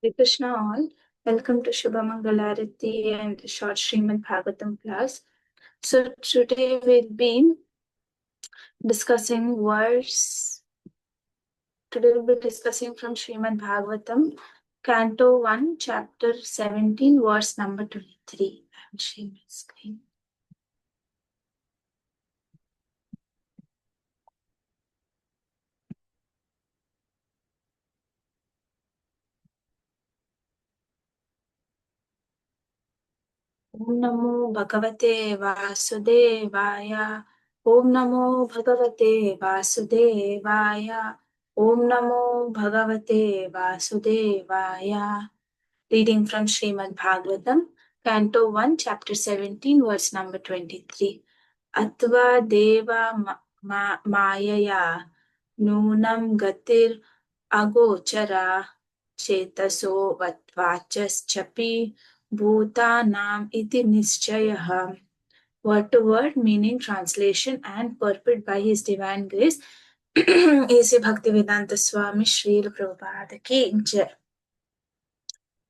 Hare Krishna all. Welcome to Shubhamangalarati and the short Srimad Bhagavatam class. So today we'll be discussing verse. Today we'll be discussing from Srimad Bhagavatam, Canto 1, Chapter 17, verse number 23. I'm sharing my screen. Om Namo Bhagavate Vasudevaya. Om Namo Bhagavate Vasudevaya. Om Namo Bhagavate Vasudevaya. Reading from Srimad Bhagavatam, Canto 1, Chapter 17, verse number 23. Atva Deva Mayaya Nunam Gatir Agochara Chetaso Vatvachaschapi Bhutanam iti nischayah. Word to word meaning, translation, and purport by His Divine Grace A.C. Bhaktivedanta Swami Srila Prabhupada ki Jai.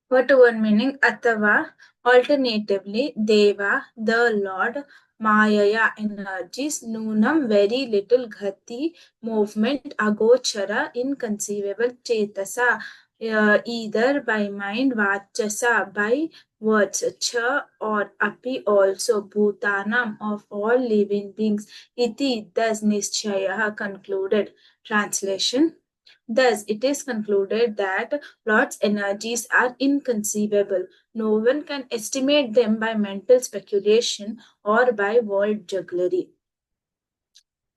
Word to word meaning Atava, alternatively, Deva, the Lord, Mayaya, energies, Nunam, very little, Ghati, movement, Agochara, inconceivable, Chetasa, either by mind, Vachasa, by words, Cha or Api, also, Bhutanam, of all living beings, Iti, thus Nischaya, concluded. Translation. Thus, it is concluded that Lord's energies are inconceivable. No one can estimate them by mental speculation or by word jugglery.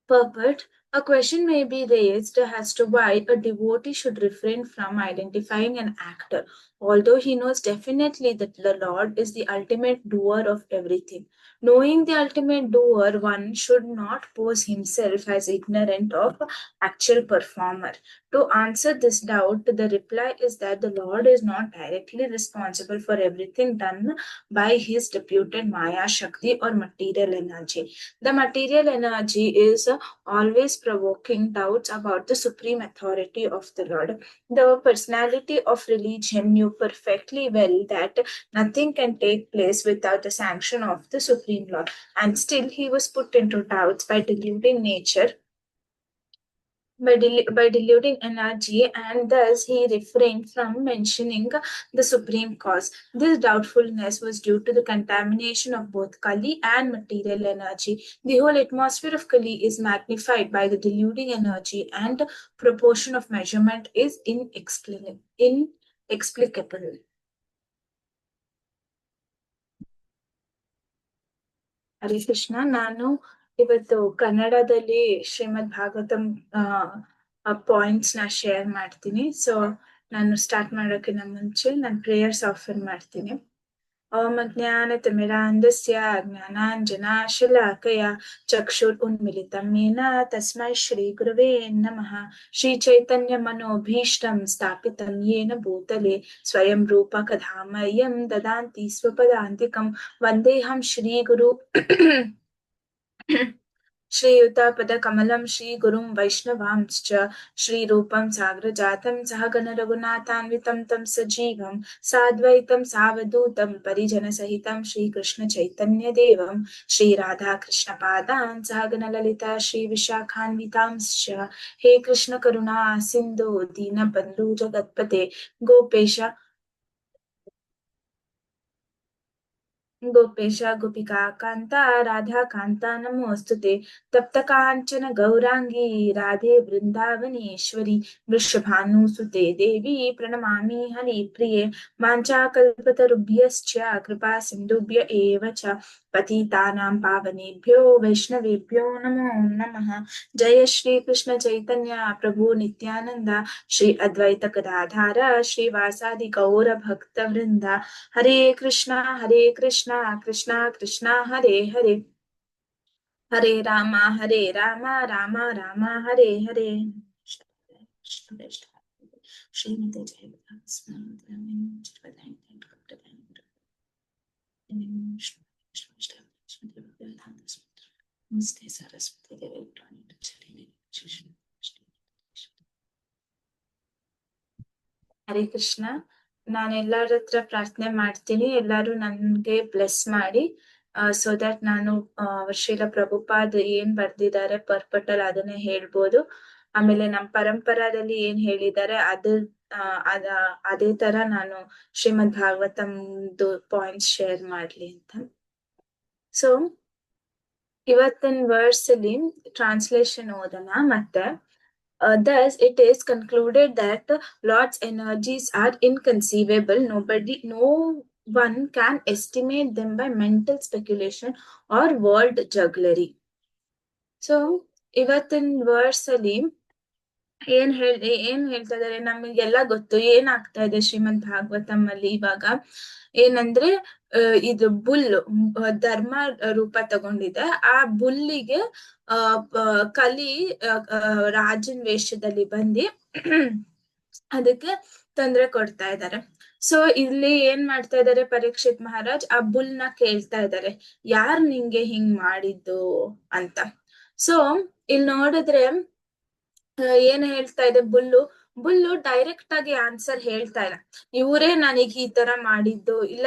Purport. A question may be raised as to why a devotee should refrain from identifying an actor, although he knows definitely that the Lord is the ultimate doer of everything. Knowing the ultimate doer, one should not pose himself as ignorant of actual performer. To answer this doubt, the reply is that the Lord is not directly responsible for everything done by his deputed Maya Shakti or material energy. The material energy is always provoking doubts about the supreme authority of the Lord. The personality of religion knew perfectly well that nothing can take place without the sanction of the Supreme Lord, and still he was put into doubts by deluding nature, by deluding energy, and thus he refrained from mentioning the supreme cause. This doubtfulness was due to the contamination of both Kali and material energy. The whole atmosphere of Kali is magnified by the deluding energy, and the proportion of measurement is inexplicable. Hare Krishna. ನಾನು ಇವತ್ತು ಕನ್ನಡದಲ್ಲಿ ಶ್ರೀಮದ್ Bhagavatam points ನ share ಮಾಡ್ತೀನಿ. So ನಾನು start ಮಾಡೋಕ್ಕಿಂತ ಮುಂಚೆ ನಾನು prayers offer ಮಾಡ್ತೀನಿ. ಓಂ ಅಜ್ಞಾನತಿಮಿರಾಂಧಸ್ಯ ಜ್ಞಾನಾಂಜನಾಶಲಾಕಯ ಚಕ್ಷುರುನ್ಮಿಲಿತಂ ಯೇನ ತಸ್ಮೈ ಶ್ರೀ ಗುರವೇ ನಮಃ. ಶ್ರೀ ಚೈತನ್ಯ ಮನೋಭೀಷ್ಟಂ ಸ್ಥಾಪಿತಂ ಯೇನ ಭೂತಲೆ ಸ್ವಯಂ ರೂಪ ಕಥಾಮಯಂ ದದಾಂತಿ ಸ್ವಪದಾಂತಿಕಂ ವಂದೇಹಂ ಶ್ರೀ ಗುರು श्रीयुतापदकमलं श्रीगुरुं वैष्णवांश्च श्रीरूपं साग्रजातं सहगण रघुनाथान्वितं तं सजीवं साद्वैतं सावधूतं परिजनसहितं श्रीकृष्णचैतन्यदेवं श्रीराधाकृष्णपादान् सहगण ललिता श्रीविशाखान्वितांश्च हे कृष्णकरुणा सिन्धु दीनबन्धु जगत्पते गोपेश गोपेश गोपिका कान्ता राधा कान्ता नमोऽस्तुते तप्त काञ्चन गौराङ्गी राधे वृन्दावनेश्वरी वृषभानुसुते देवी प्रणमामि हरिप्रिये वाञ्छाकल्पतरुभ्यश्च कृपा सिन्धुभ्य एव च पतितानां पावनेभ्यो वैष्णवेभ्यो नमो नमः. जय श्री कृष्ण चैतन्य प्रभु नित्यानंद श्री अद्वैत गदाधार श्रीवासादि गौर भक्त वृंद. हरे कृष्णा कृष्णा कृष्णा हरे हरे, हरे राम राम राम हरे हरे. श्रीमते जय नमस्ते सरस्वती देवी. हरे कृष्णा. ನಾನು ಎಲ್ಲರ ಹತ್ರ ಪ್ರಾರ್ಥನೆ ಮಾಡ್ತೀನಿ, ಎಲ್ಲಾರು ನನ್ಗೆ ಬ್ಲೆಸ್ ಮಾಡಿ, ಸೊ ದಟ್ ನಾನು ಶ್ರೀಲ ಪ್ರಭುಪಾದ್ ಏನ್ ಬರ್ದಿದ್ದಾರೆ ಪರ್ಪಟಲ್ ಅದನ್ನೇ ಹೇಳ್ಬೋದು. ಆಮೇಲೆ ನಮ್ಮ ಪರಂಪರಾದಲ್ಲಿ ಏನ್ ಹೇಳಿದ್ದಾರೆ ಅದ ಅದೇ ತರ ನಾನು ಶ್ರೀಮದ್ ಭಾಗವತಮ್ದು ಪಾಯಿಂಟ್ಸ್ ಶೇರ್ ಮಾಡ್ಲಿ ಅಂತ. ಸೊ ಇವತ್ತಿನ ವರ್ಸ್ ಅಲ್ಲಿ ಟ್ರಾನ್ಸ್ಲೇಷನ್ ಓದೋಣ ಮತ್ತೆ. Thus, it is concluded that the Lord's energies are inconceivable. No one can estimate them by mental speculation or word jugglery. So, ಇವತ್ತಿನ ವರ್ಸ್ ಅಲ್ಲಿ ಏನ್ ಹೇಳ್ತಾ ಇದಾರೆ, ನಮಗೆಲ್ಲ ಗೊತ್ತು ಏನಾಗ್ತಾ ಇದೆ ಶ್ರೀಮದ್ ಭಾಗವತಂ ಅಲ್ಲಿ ಇವಾಗ. ಏನಂದ್ರೆ ಇದು ಬುಲ್ ಧರ್ಮ ರೂಪ ತಗೊಂಡಿದೆ. ಆ ಬುಲ್ಲಿಗೆ ಕಲಿ ರಾಜನ್ ವೇಷದಲ್ಲಿ ಬಂದು ಅದಕ್ಕೆ ತೊಂದ್ರೆ ಕೊಡ್ತಾ ಇದ್ದಾರೆ. ಸೊ ಇಲ್ಲಿ ಏನ್ ಮಾಡ್ತಾ ಇದಾರೆ, ಪರೀಕ್ಷಿತ್ ಮಹಾರಾಜ್ ಆ ಬುಲ್ನ ಕೇಳ್ತಾ ಇದ್ದಾರೆ, ಯಾರ್ ನಿಂಗೆ ಹಿಂಗ್ ಮಾಡಿದ್ದು ಅಂತ. ಸೊ ಇಲ್ಲಿ ನೋಡಿದ್ರೆ ಏನ್ ಹೇಳ್ತಾ ಇದೆ, ಬುಲ್ಲು ಡೈರೆಕ್ಟ್ ಆಗಿ ಆನ್ಸರ್ ಹೇಳ್ತಾ ಇಲ್ಲ. ಇವರೇ ನನಗ್ ಈ ತರ ಮಾಡಿದ್ದು, ಇಲ್ಲ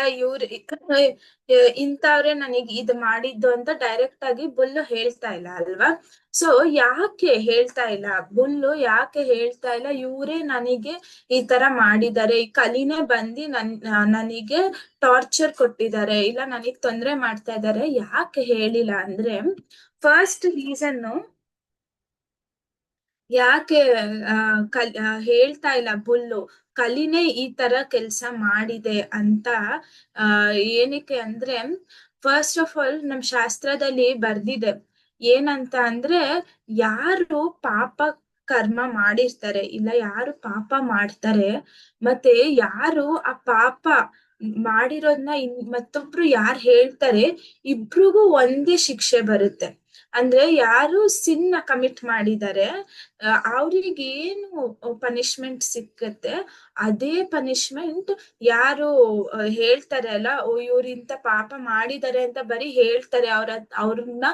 ಇಂಥವ್ರೆ ನನಗ್ ಇದು ಮಾಡಿದ್ದು ಅಂತ ಡೈರೆಕ್ಟ್ ಆಗಿ ಬುಲ್ಲು ಹೇಳ್ತಾ ಇಲ್ಲ ಅಲ್ವಾ. ಸೊ ಯಾಕೆ ಹೇಳ್ತಾ ಇಲ್ಲ ಬುಲ್ಲು, ಯಾಕೆ ಹೇಳ್ತಾ ಇಲ್ಲ, ಇವರೇ ನನಗೆ ಈ ತರ ಮಾಡಿದ್ದಾರೆ, ಈ ಕಲಿನೇ ಬಂದು ನನಗೆ ಟಾರ್ಚರ್ ಕೊಟ್ಟಿದ್ದಾರೆ, ಇಲ್ಲ ನನಗ್ ತೊಂದ್ರೆ ಮಾಡ್ತಾ ಇದ್ದಾರೆ, ಯಾಕೆ ಹೇಳಿಲ್ಲ ಅಂದ್ರೆ, ಫಸ್ಟ್ ರೀಸನ್ನು ಯಾಕೆ ಹೇಳ್ತಾ ಇಲ್ಲ ಬುಲ್ಲು, ಕಲಿನೇ ಈ ತರ ಕೆಲ್ಸ ಮಾಡಿದೆ ಅಂತ. ಏನಕ್ಕೆ ಅಂದ್ರೆ, ಫಸ್ಟ್ ಆಫ್ ಆಲ್ ನಮ್ ಶಾಸ್ತ್ರದಲ್ಲಿ ಬರ್ದಿದೆ ಏನಂತ ಅಂದ್ರೆ, ಯಾರು ಪಾಪ ಕರ್ಮ ಮಾಡಿರ್ತಾರೆ, ಇಲ್ಲ ಯಾರು ಪಾಪ ಮಾಡ್ತಾರೆ, ಮತ್ತೆ ಯಾರು ಆ ಪಾಪ ಮಾಡಿರೋದ್ನ ಮತ್ತೊಬ್ರು ಯಾರು ಹೇಳ್ತಾರೆ, ಇಬ್ರಿಗೂ ಒಂದೇ ಶಿಕ್ಷೆ ಬರುತ್ತೆ. ಅಂದ್ರೆ ಯಾರು ಸಿನ್ನ ಕಮಿಟ್ ಮಾಡಿದ್ದಾರೆ ಅವ್ರಿಗೆ ಏನು ಪನಿಷ್ಮೆಂಟ್ ಸಿಕ್ಕತ್ತೆ, ಅದೇ ಪನಿಷ್ಮೆಂಟ್ ಯಾರು ಹೇಳ್ತಾರೆ ಅಲ್ಲ, ಇವ್ರಿಂತ ಪಾಪ ಮಾಡಿದ್ದಾರೆ ಅಂತ ಬರೀ ಹೇಳ್ತಾರೆ, ಅವ್ರನ್ನ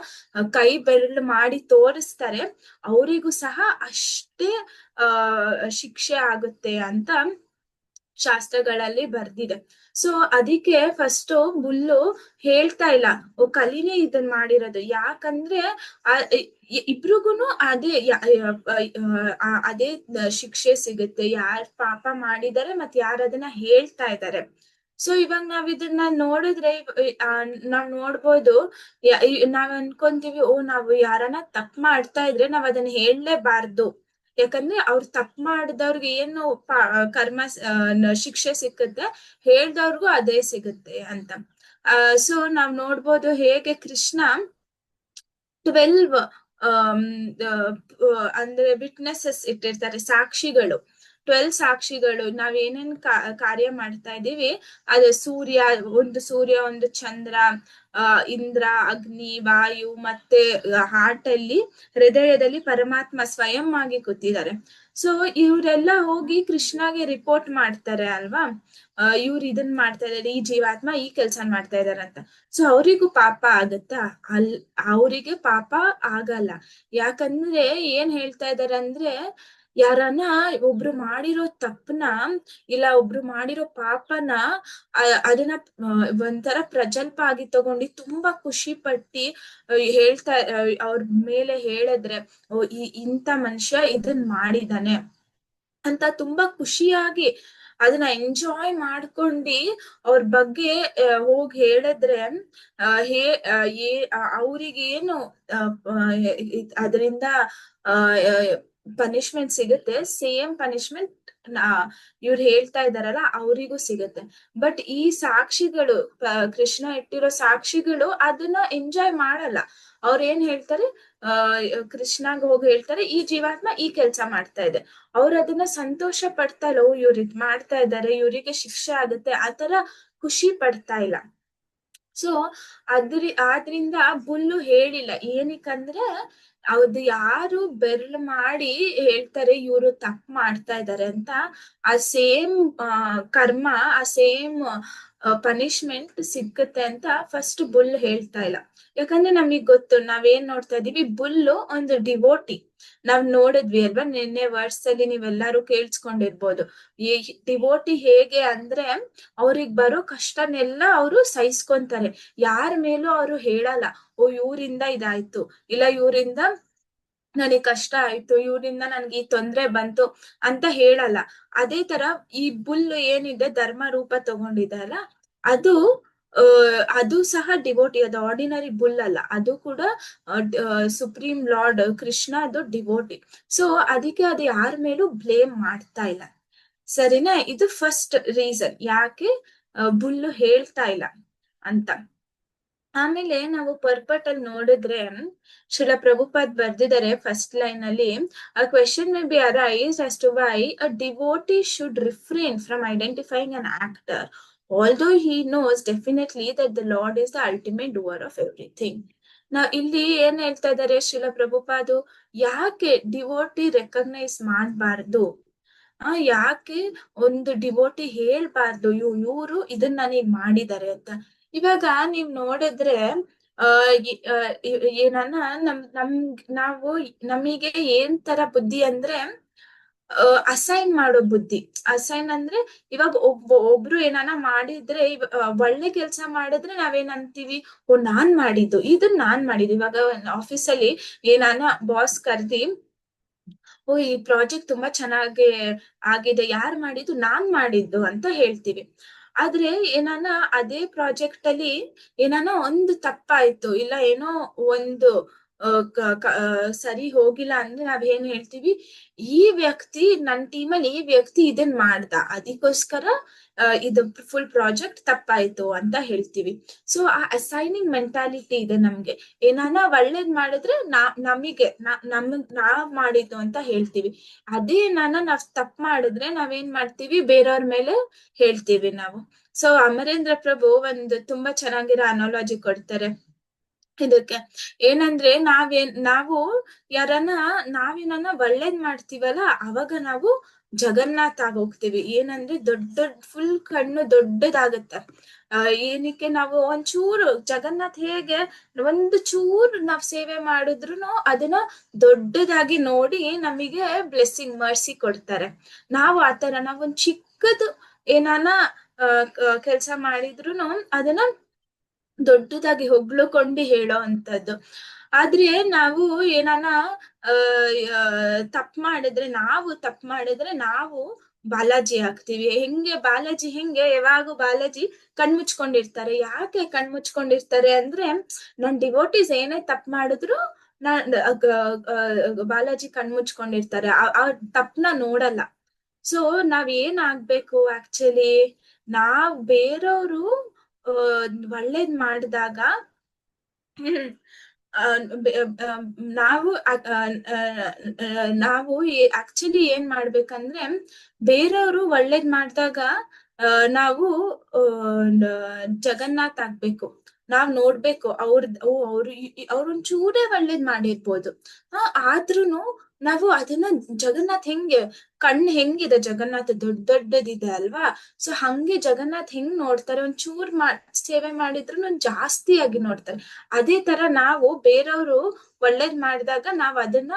ಕೈ ಬೆರಳು ಮಾಡಿ ತೋರಿಸ್ತಾರೆ, ಅವರಿಗೂ ಸಹ ಅಷ್ಟೇ ಶಿಕ್ಷೆ ಆಗುತ್ತೆ ಅಂತ ಶಾಸ್ತ್ರಗಳಲ್ಲಿ ಬರ್ದಿದೆ. ಸೊ ಅದಕ್ಕೆ ಫಸ್ಟ್ ಬುಲ್ಲು ಹೇಳ್ತಾ ಇಲ್ಲ ಕಲಿನೇ ಇದನ್ ಮಾಡಿರೋದು, ಯಾಕಂದ್ರೆ ಇಬ್ರಿಗೂನು ಅದೇ ಶಿಕ್ಷೆ ಸಿಗುತ್ತೆ, ಯಾರ್ ಪಾಪ ಮಾಡಿದ್ದಾರೆ ಮತ್ತೆ ಯಾರು ಅದನ್ನ ಹೇಳ್ತಾ ಇದ್ದಾರೆ. ಸೊ ಇವಾಗ ನಾವ್ ಇದನ್ನ ನೋಡಿದ್ರೆ ನಾವ್ ನೋಡ್ಬೋದು, ನಾವ್ ಅನ್ಕೊಂತೀವಿ ನಾವು ಯಾರನ್ನ ತಪ್ಪು ಮಾಡ್ತಾ ಇದ್ರೆ ನಾವ್ ಅದನ್ನ ಹೇಳಲೇಬಾರ್ದು, ಯಾಕಂದ್ರೆ ಅವ್ರು ತಪ್ಪು ಮಾಡಿದವ್ರಿಗೆ ಏನು ಕರ್ಮ ಶಿಕ್ಷೆ ಸಿಕ್ಕುತ್ತೆ, ಹೇಳ್ದವ್ರಿಗೂ ಅದೇ ಸಿಗುತ್ತೆ ಅಂತ. ಸೊ ನಾವ್ ನೋಡ್ಬೋದು ಹೇಗೆ ಕೃಷ್ಣ 12 ಅಂದ್ರೆ ವಿಟ್ನೆಸಸ್ ಇಟ್ಟಿರ್ತಾರೆ, ಸಾಕ್ಷಿಗಳು, 12 ಸಾಕ್ಷಿಗಳು. ನಾವ್ ಏನೇನ್ ಕಾರ್ಯ ಮಾಡ್ತಾ ಇದೀವಿ, ಅದು ಸೂರ್ಯ, ಒಂದು ಚಂದ್ರ, ಇಂದ್ರ, ಅಗ್ನಿ, ವಾಯು, ಮತ್ತೆ ಹಾರ್ಟ್ ಅಲ್ಲಿ, ಹೃದಯದಲ್ಲಿ ಪರಮಾತ್ಮ ಸ್ವಯಂ ಆಗಿ ಕೂತಿದ್ದಾರೆ. ಸೊ ಇವರೆಲ್ಲ ಹೋಗಿ ಕೃಷ್ಣಗೆ ರಿಪೋರ್ಟ್ ಮಾಡ್ತಾರೆ ಅಲ್ವಾ, ಇವ್ರು ಇದನ್ ಮಾಡ್ತಾ ಇದಾರೆ, ಈ ಜೀವಾತ್ಮ ಈ ಕೆಲ್ಸ ಮಾಡ್ತಾ ಇದಾರೆ ಅಂತ. ಸೊ ಅವರಿಗೂ ಪಾಪ ಆಗತ್ತಾ? ಅವರಿಗೆ ಪಾಪ ಆಗಲ್ಲ. ಯಾಕಂದ್ರೆ ಏನ್ ಹೇಳ್ತಾ ಇದಾರೆ ಅಂದ್ರೆ, ಯಾರನ್ನ ಒಬ್ರು ಮಾಡಿರೋ ತಪ್ಪನ, ಇಲ್ಲ ಒಬ್ರು ಮಾಡಿರೋ ಪಾಪನ ಅದನ್ನ ಒಂಥರ ಪ್ರಜಲ್ಪ ಆಗಿ ತಗೊಂಡು ತುಂಬಾ ಖುಷಿ ಪಟ್ಟಿ ಹೇಳ್ತಾ ಅವ್ರ ಮೇಲೆ ಹೇಳಿದ್ರೆ, ಇಂಥ ಮನುಷ್ಯ ಇದನ್ ಮಾಡಿದಾನೆ ಅಂತ ತುಂಬಾ ಖುಷಿಯಾಗಿ ಅದನ್ನ ಎಂಜಾಯ್ ಮಾಡ್ಕೊಂಡು ಅವ್ರ ಬಗ್ಗೆ ಹೋಗಿ ಹೇಳಿದ್ರೆ ಅವ್ರಿಗೇನು ಅದರಿಂದ ಪನಿಷ್ಮೆಂಟ್ ಸಿಗುತ್ತೆ, ಸೇಮ್ ಪನಿಷ್ಮೆಂಟ್ ಇವ್ರು ಹೇಳ್ತಾ ಇದಾರಲ್ಲ ಅವರಿಗೂ ಸಿಗುತ್ತೆ. ಬಟ್ ಈ ಸಾಕ್ಷಿಗಳು, ಕೃಷ್ಣ ಇಟ್ಟಿರೋ ಸಾಕ್ಷಿಗಳು ಅದನ್ನ ಎಂಜಾಯ್ ಮಾಡಲ್ಲ. ಅವ್ರ ಏನ್ ಹೇಳ್ತಾರೆ, ಕೃಷ್ಣಾಗ ಹೋಗಿ ಹೇಳ್ತಾರೆ ಈ ಜೀವಾತ್ಮ ಈ ಕೆಲ್ಸ ಮಾಡ್ತಾ ಇದೆ, ಅವ್ರು ಅದನ್ನ ಸಂತೋಷ ಪಡ್ತಾ ಇಲ್ಲ, ಇವ್ರು ಇದ್ ಮಾಡ್ತಾ ಇದ್ದಾರೆ, ಇವ್ರಿಗೆ ಶಿಕ್ಷೆ ಆಗುತ್ತೆ ಆತರ ಖುಷಿ ಪಡ್ತಾ ಇಲ್ಲ. ಸೊ ಆದ್ರಿಂದ ಬುಲ್ಲು ಹೇಳಿಲ್ಲ, ಏನಕ್ಕಂದ್ರೆ ಅದು ಯಾರು ಬೆರಳು ಮಾಡಿ ಹೇಳ್ತಾರೆ ಇವ್ರು ತಪ್ಪು ಮಾಡ್ತಾ ಇದ್ದಾರೆ ಅಂತ, ಆ ಸೇಮ್ ಕರ್ಮ, ಆ ಸೇಮ್ ಪನಿಷ್ಮೆಂಟ್ ಸಿಕ್ಕತ್ತೆ ಅಂತ ಫಸ್ಟ್ ಬುಲ್ ಹೇಳ್ತಾ ಇಲ್ಲ. ಯಾಕಂದ್ರೆ ನಮಗ್ ಗೊತ್ತು, ನಾವೇನ್ ನೋಡ್ತಾ ಇದೀವಿ, ಬುಲ್ಲು ಒಂದು ಡಿವೋಟಿ. ನಾವ್ ನೋಡಿದ್ವಿ ಅಲ್ವಾ ನಿನ್ನೆ ವರ್ಡ್ಸ್ ಅಲ್ಲಿ, ನೀವೆಲ್ಲಾರು ಕೇಳಿಸ್ಕೊಂಡಿರ್ಬೋದು. ಈ ಡಿವೋಟಿ ಹೇಗೆ ಅಂದ್ರೆ, ಅವ್ರಿಗ್ ಬರೋ ಕಷ್ಟನೆಲ್ಲ ಅವರು ಸಹಿಸ್ಕೊಂತಾರೆ. ಯಾರ ಮೇಲೂ ಅವರು ಹೇಳಲ್ಲ, ಓ ಇವ್ರಿಂದ ಇದಾಯ್ತು, ಇಲ್ಲ ಇವ್ರಿಂದ ನನಗ್ ಕಷ್ಟ ಆಯ್ತು, ಇವ್ರಿಂದ ನನ್ಗೆ ಈ ತೊಂದ್ರೆ ಬಂತು ಅಂತ ಹೇಳಲ್ಲ. ಅದೇ ತರ ಈ ಬುಲ್ ಏನಿದೆ, ಧರ್ಮ ರೂಪ ತಗೊಂಡಿದೆ ಅಲ್ಲ, ಅದು ಅದು ಸಹ ಡಿವೋಟಿ. ಅದು ಆರ್ಡಿನರಿ ಬುಲ್ ಅಲ್ಲ, ಅದು ಕೂಡ ಸುಪ್ರೀಂ ಲಾರ್ಡ್ ಕೃಷ್ಣ ಅದು ಡಿವೋಟಿ. ಸೊ ಅದಕ್ಕೆ ಅದು ಯಾರ ಮೇಲೂ ಬ್ಲೇಮ್ ಮಾಡ್ತಾ ಇಲ್ಲ. ಸರಿನಾ? ಇದು ಫಸ್ಟ್ ರೀಸನ್ ಯಾಕೆ ಬುಲ್ಲು ಹೇಳ್ತಾ ಇಲ್ಲ ಅಂತ. ಆಮೇಲೆ ನಾವು ಪರ್ಪಟ್ ಅಲ್ಲಿ ನೋಡಿದ್ರೆ, ಶಿಲ ಪ್ರಭುಪಾದ್ ಬರ್ದಿದ್ದಾರೆ ಫಸ್ಟ್ ಲೈನ್ ಅಲ್ಲಿ, a question may be arise as to why a devotee should refrain from identifying an actor although he knows definitely that the Lord is the ultimate doer of everything. ನಾವ್ ಇಲ್ಲಿ ಏನ್ ಹೇಳ್ತಾ ಇದಾರೆ ಶಿಲ ಪ್ರಭುಪಾದು, ಯಾಕೆ devotee recognise ಮಾಡ್ಬಾರ್ದು, ಯಾಕೆ ಒಂದು devotee ಹೇಳ್ಬಾರ್ದು ಇವ್ರು ಇದನ್ನ ನನಗ್ ಮಾಡಿದ್ದಾರೆ ಅಂತ. ಇವಾಗ ನೀವ್ ನೋಡಿದ್ರೆ ಏನನ್ನ ನಾವು ನಮಗೆ ಏನ್ ತರ ಬುದ್ಧಿ ಅಂದ್ರೆ, ಅಸೈನ್ ಮಾಡೋ ಬುದ್ಧಿ. ಅಸೈನ್ ಅಂದ್ರೆ, ಇವಾಗ ಒಬ್ರು ಏನಾನ ಮಾಡಿದ್ರೆ, ಒಳ್ಳೆ ಕೆಲ್ಸ ಮಾಡಿದ್ರೆ ನಾವೇನಂತೀವಿ, ಓ ನಾನ್ ಮಾಡಿದ್ದು, ಇದನ್ ನಾನ್ ಮಾಡಿದ್ದು. ಇವಾಗ ಆಫೀಸಲ್ಲಿ ಏನಾನ ಬಾಸ್ ಕರ್ದಿ, ಓ ಈ ಪ್ರಾಜೆಕ್ಟ್ ತುಂಬಾ ಚೆನ್ನಾಗಿ ಆಗಿದೆ, ಯಾರು ಮಾಡಿದ್ದು, ನಾನ್ ಮಾಡಿದ್ದು ಅಂತ ಹೇಳ್ತೀವಿ. ಆದ್ರೆ ಏನಾನ ಅದೇ ಪ್ರಾಜೆಕ್ಟ್ ಅಲ್ಲಿ ಏನಾನ ಒಂದು ತಪ್ಪಾಯ್ತು, ಇಲ್ಲ ಏನೋ ಒಂದು ಸರಿ ಹೋಗಿಲ್ಲ ಅಂದ್ರೆ ನಾವ್ ಏನ್ ಹೇಳ್ತೀವಿ, ಈ ವ್ಯಕ್ತಿ ನನ್ ಟೀಮಲ್ಲಿ ಈ ವ್ಯಕ್ತಿ ಇದನ್ ಮಾಡ್ದ, ಅದಕ್ಕೋಸ್ಕರ ಇದು ಫುಲ್ ಪ್ರಾಜೆಕ್ಟ್ ತಪ್ಪಾಯ್ತು ಅಂತ ಹೇಳ್ತೀವಿ. ಸೊ ಆ ಅಸೈನಿಂಗ್ ಮೆಂಟಾಲಿಟಿ ಇದೆ ನಮ್ಗೆ. ಏನಾನ ಒಳ್ಳೇದ್ ಮಾಡಿದ್ರೆ ನಮಗೆ ನಾವ್ ಮಾಡಿದ್ದು ಅಂತ ಹೇಳ್ತೀವಿ. ಅದೇ ನಾವ್ ತಪ್ಪು ಮಾಡಿದ್ರೆ ನಾವೇನ್ ಮಾಡ್ತೀವಿ, ಬೇರೆಯವ್ರ ಮೇಲೆ ಹೇಳ್ತೀವಿ ನಾವು. ಸೊ ಅಮರೇಂದ್ರ ಪ್ರಭು ಒಂದು ತುಂಬಾ ಚೆನ್ನಾಗಿರೋ ಅನಾಲಜಿ ಕೊಡ್ತಾರೆ ಇದಕ್ಕೆ. ಏನಂದ್ರೆ, ನಾವು ನಾವೇನನ್ನ ಒಳ್ಳೇದ್ ಮಾಡ್ತೀವಲ್ಲ, ಅವಾಗ ನಾವು ಜಗನ್ನಾಥ್ ಆಗ ಹೋಗ್ತೀವಿ. ಏನಂದ್ರೆ ದೊಡ್ಡ ಫುಲ್ ಕಣ್ಣು ದೊಡ್ಡದಾಗತ್ತೆ. ಏನಕ್ಕೆ, ನಾವು ಒಂಚೂರು ಜಗನ್ನಾಥ್ ಹೇಗೆ ಒಂದು ಚೂರು ನಾವ್ ಸೇವೆ ಮಾಡಿದ್ರು ಅದನ್ನ ದೊಡ್ಡದಾಗಿ ನೋಡಿ ನಮಗೆ ಬ್ಲೆಸ್ಸಿಂಗ್ ಮರ್ಸಿ ಕೊಡ್ತಾರೆ. ನಾವು ಆತರ ನಾವೊಂದ್ ಚಿಕ್ಕದು ಏನಾನ ಕೆಲ್ಸ ಮಾಡಿದ್ರು ಅದನ್ನ ದೊಡ್ಡದಾಗಿ ಹೊಗ್ಳುಕೊಂಡು ಹೇಳೋ ಅಂತದ್ದು. ಆದ್ರೆ ನಾವು ಏನಾನ ತಪ್ಪು ಮಾಡಿದ್ರೆ ನಾವು ಬಾಲಾಜಿ ಆಗ್ತೀವಿ. ಬಾಲಾಜಿ ಯಾವಾಗ ಬಾಲಾಜಿ ಕಣ್ಮುಚ್ಕೊಂಡಿರ್ತಾರೆ. ಯಾಕೆ ಕಣ್ಮುಚ್ಕೊಂಡಿರ್ತಾರೆ ಅಂದ್ರೆ, ನನ್ ಡಿವೋಟೀಸ್ ಏನೇ ತಪ್ಪು ಮಾಡಿದ್ರು ಬಾಲಾಜಿ ಕಣ್ಮುಚ್ಕೊಂಡಿರ್ತಾರೆ, ಆ ತಪ್ಪನ ನೋಡಲ್ಲ. ಸೊ ನಾವ್ ಏನ್ ಆಗ್ಬೇಕು ಆಕ್ಚುಲಿ, ನಾವ್ ಬೇರೆಯವರು ಒಳ್ಳೇದ್ ಮಾಡಿದಾಗ ನಾವು ಆಕ್ಚುಲಿ ಏನ್ ಮಾಡ್ಬೇಕಂದ್ರೆ, ಬೇರೆಯವರು ಒಳ್ಳೇದ್ ಮಾಡಿದಾಗ ನಾವು ಜಗನ್ನಾಥ್ ಆಗ್ಬೇಕು. ನಾವ್ ನೋಡ್ಬೇಕು ಅವ್ರೊಂಚೂರೇ ಒಳ್ಳೇದ್ ಮಾಡಿರ್ಬೋದು, ಆದ್ರೂನು ನಾವು ಅದನ್ನ ಜಗನ್ನಾಥ್ ಕಣ್ಣು ಹೆಂಗಿದೆ, ಜಗನ್ನಾಥ್ ದೊಡ್ಡದಿದೆ ಅಲ್ವಾ. ಸೊ ಹಂಗೆ ಜಗನ್ನಾಥ್ ಹೆಂಗ್ ನೋಡ್ತಾರೆ, ಒಂಚೂರ್ ಸೇವೆ ಮಾಡಿದ್ರು ಜಾಸ್ತಿಯಾಗಿ ನೋಡ್ತಾರೆ. ಅದೇ ತರ ನಾವು ಬೇರೆಯವರು ಒಳ್ಳೇದ್ ಮಾಡಿದಾಗ ನಾವ್ ಅದನ್ನ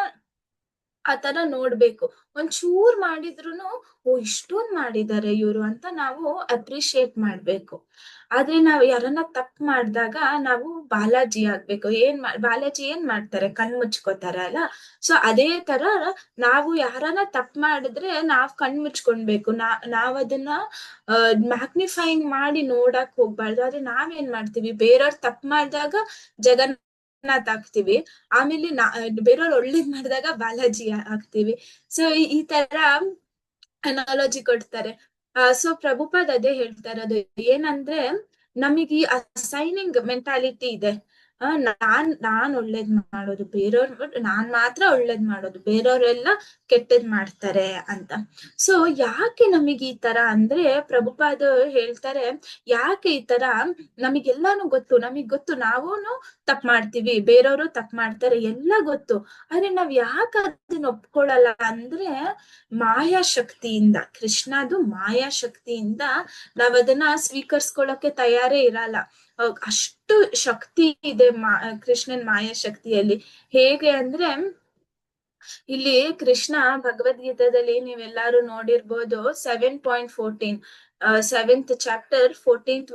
ಆತರ ನೋಡ್ಬೇಕು. ಒಂಚೂರ್ ಮಾಡಿದ್ರುನು ಓ ಇಷ್ಟೊಂದ್ ಮಾಡಿದ್ದಾರೆ ಇವ್ರು ಅಂತ ನಾವು ಅಪ್ರಿಶಿಯೇಟ್ ಮಾಡ್ಬೇಕು. ಆದ್ರೆ ನಾವ್ ಯಾರನ್ನ ತಪ್ಪು ಮಾಡಿದಾಗ ನಾವು ಬಾಲಾಜಿ ಆಗ್ಬೇಕು. ಬಾಲಾಜಿ ಏನ್ ಮಾಡ್ತಾರೆ, ಕಣ್ ಮುಚ್ಕೋತಾರೆ ಅಲ್ಲ. ಸೊ ಅದೇ ತರ ನಾವು ಯಾರನ್ನ ತಪ್ಪು ಮಾಡಿದ್ರೆ ನಾವ್ ಕಣ್ ಮುಚ್ಕೊಳ್ಬೇಕು. ನಾವ್ ಅದನ್ನ ಮ್ಯಾಗ್ನಿಫೈಂಗ್ ಮಾಡಿ ನೋಡಕ್ ಹೋಗ್ಬಾರ್ದು. ಆದ್ರೆ ನಾವೇನ್ ಮಾಡ್ತೀವಿ, ಬೇರೆಯವ್ರು ತಪ್ಪು ಮಾಡಿದಾಗ ಜಗನ್ನಾಥ್ ಆಗ್ತೀವಿ, ಆಮೇಲೆ ಬೇರೆಯವ್ರು ಒಳ್ಳೇದ್ ಮಾಡಿದಾಗ ಬಾಲಾಜಿ ಆಗ್ತೀವಿ. ಸೊ ಈ ತರ ಅನಾಲಜಿ ಕೊಡ್ತಾರೆ. ಸೊ ಪ್ರಭುಪಾದ್ ಅದೇ ಹೇಳ್ತಾ ಇರೋದು, ಏನಂದ್ರೆ ನಮಗೆ ಈ ಅಸೈನಿಂಗ್ ಮೆಂಟಾಲಿಟಿ ಇದೆ. ನಾನ್ ಒಳ್ಳೇದ್ ಮಾಡೋದು, ಬೇರೆಯವ್ರ ನಾನ್ ಮಾತ್ರ ಒಳ್ಳೇದ್ ಮಾಡೋದು, ಬೇರೆಯವರೆಲ್ಲ ಕೆಟ್ಟದ್ ಮಾಡ್ತಾರೆ ಅಂತ. ಸೊ ಯಾಕೆ ನಮಗೆ ಈ ತರ ಅಂದ್ರೆ, ಪ್ರಭುಪಾದ ಹೇಳ್ತಾರೆ ಯಾಕೆ ಈ ತರ, ನಮಗೆಲ್ಲಾನು ಗೊತ್ತು, ನಮಗ್ ಗೊತ್ತು ನಾವೂನು ತಪ್ಪು ಮಾಡ್ತೀವಿ, ಬೇರೆಯವರು ತಪ್ಪು ಮಾಡ್ತಾರೆ, ಎಲ್ಲ ಗೊತ್ತು. ಆದ್ರೆ ನಾವ್ ಯಾಕೆ ಅದನ್ನ ಒಪ್ಕೊಳ್ಳಲ್ಲ ಅಂದ್ರೆ, ಮಾಯಾಶಕ್ತಿಯಿಂದ, ಕೃಷ್ಣದು ಮಾಯಾಶಕ್ತಿಯಿಂದ ನಾವ್ ಅದನ್ನ ಸ್ವೀಕರಿಸ್ಕೊಳಕ್ಕೆ ತಯಾರೇ ಇರಲ್ಲ. ಅಷ್ಟು ಶಕ್ತಿ ಇದೆ ಕೃಷ್ಣನ್ ಮಾಯಾಶಕ್ತಿಯಲ್ಲಿ. ಹೇಗೆ ಅಂದ್ರೆ, ಇಲ್ಲಿ ಕೃಷ್ಣ ಭಗವದ್ಗೀತಾದಲ್ಲಿ ನೀವೆಲ್ಲಾರು ನೋಡಿರ್ಬೋದು, 7.14, 7th ಚಾಪ್ಟರ್ 14th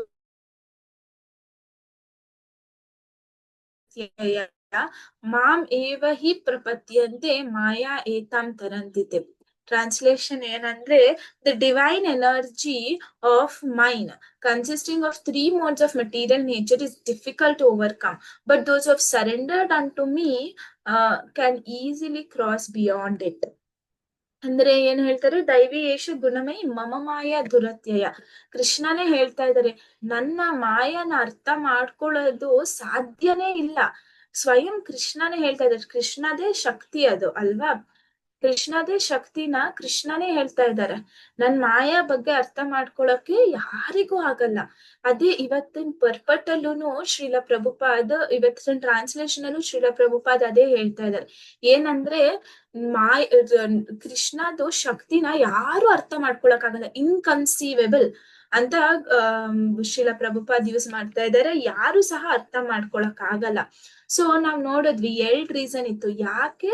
ಮಾಂ ಏವ ಹಿ ಪ್ರಪದ್ಯಂತೆ ಮಾಯಾ ಏತಾಂ ತರಂತಿತೆ. ಟ್ರಾನ್ಸ್ಲೇಷನ್ ಏನಂದ್ರೆ, the divine energy of mind consisting of 3 modes of material nature is difficult to overcome, but those who have surrendered unto me can easily cross beyond it. ಅಂದ್ರೆ ಏನ್ ಹೇಳ್ತಾರೆ, ದೈವಿ ಯೇಷ ಗುಣಮೈ ಮಮ ಮಾಯ ದುರತ್ಯಯ. ಕೃಷ್ಣನೇ ಹೇಳ್ತಾ ಇದ್ದಾರೆ, ನನ್ನ ಮಾಯನ ಅರ್ಥ ಮಾಡ್ಕೊಳ್ಳೋದು ಸಾಧ್ಯನೇ ಇಲ್ಲ. ಸ್ವಯಂ ಕೃಷ್ಣನೇ ಹೇಳ್ತಾ ಇದ್ದಾರೆ, ಕೃಷ್ಣದೇ ಶಕ್ತಿ ಅದು ಅಲ್ವಾ, ಕೃಷ್ಣದೇ ಶಕ್ತಿನ ಕೃಷ್ಣನೇ ಹೇಳ್ತಾ ಇದ್ದಾರೆ. ನನ್ ಮಾಯಾ ಬಗ್ಗೆ ಅರ್ಥ ಮಾಡ್ಕೊಳಕ್ಕೆ ಯಾರಿಗೂ ಆಗಲ್ಲ. ಅದೇ ಇವತ್ತಿನ ಪರ್ಪಟ್ ಅಲ್ಲೂನು ಶ್ರೀಲ ಪ್ರಭುಪಾದ್, ಇವತ್ತಿನ ಟ್ರಾನ್ಸ್ಲೇಷನ್ ಅಲ್ಲೂ ಶ್ರೀಲ ಪ್ರಭುಪಾದ್ ಅದೇ ಹೇಳ್ತಾ ಇದ್ದಾರೆ. ಏನಂದ್ರೆ, ಕೃಷ್ಣದು ಶಕ್ತಿನ ಯಾರು ಅರ್ಥ ಮಾಡ್ಕೊಳಕ್ ಆಗಲ್ಲ, ಇನ್ಕನ್ಸೀವೆಬಲ್ ಅಂತ ಶ್ರೀಲ ಪ್ರಭುಪಾದ್ ಯೂಸ್ ಮಾಡ್ತಾ ಇದ್ದಾರೆ. ಯಾರು ಸಹ ಅರ್ಥ ಮಾಡ್ಕೊಳಕ್ ಆಗಲ್ಲ. ಸೊ ನಾವ್ ನೋಡಿದ್ವಿ 2 ರೀಸನ್ ಇತ್ತು ಯಾಕೆ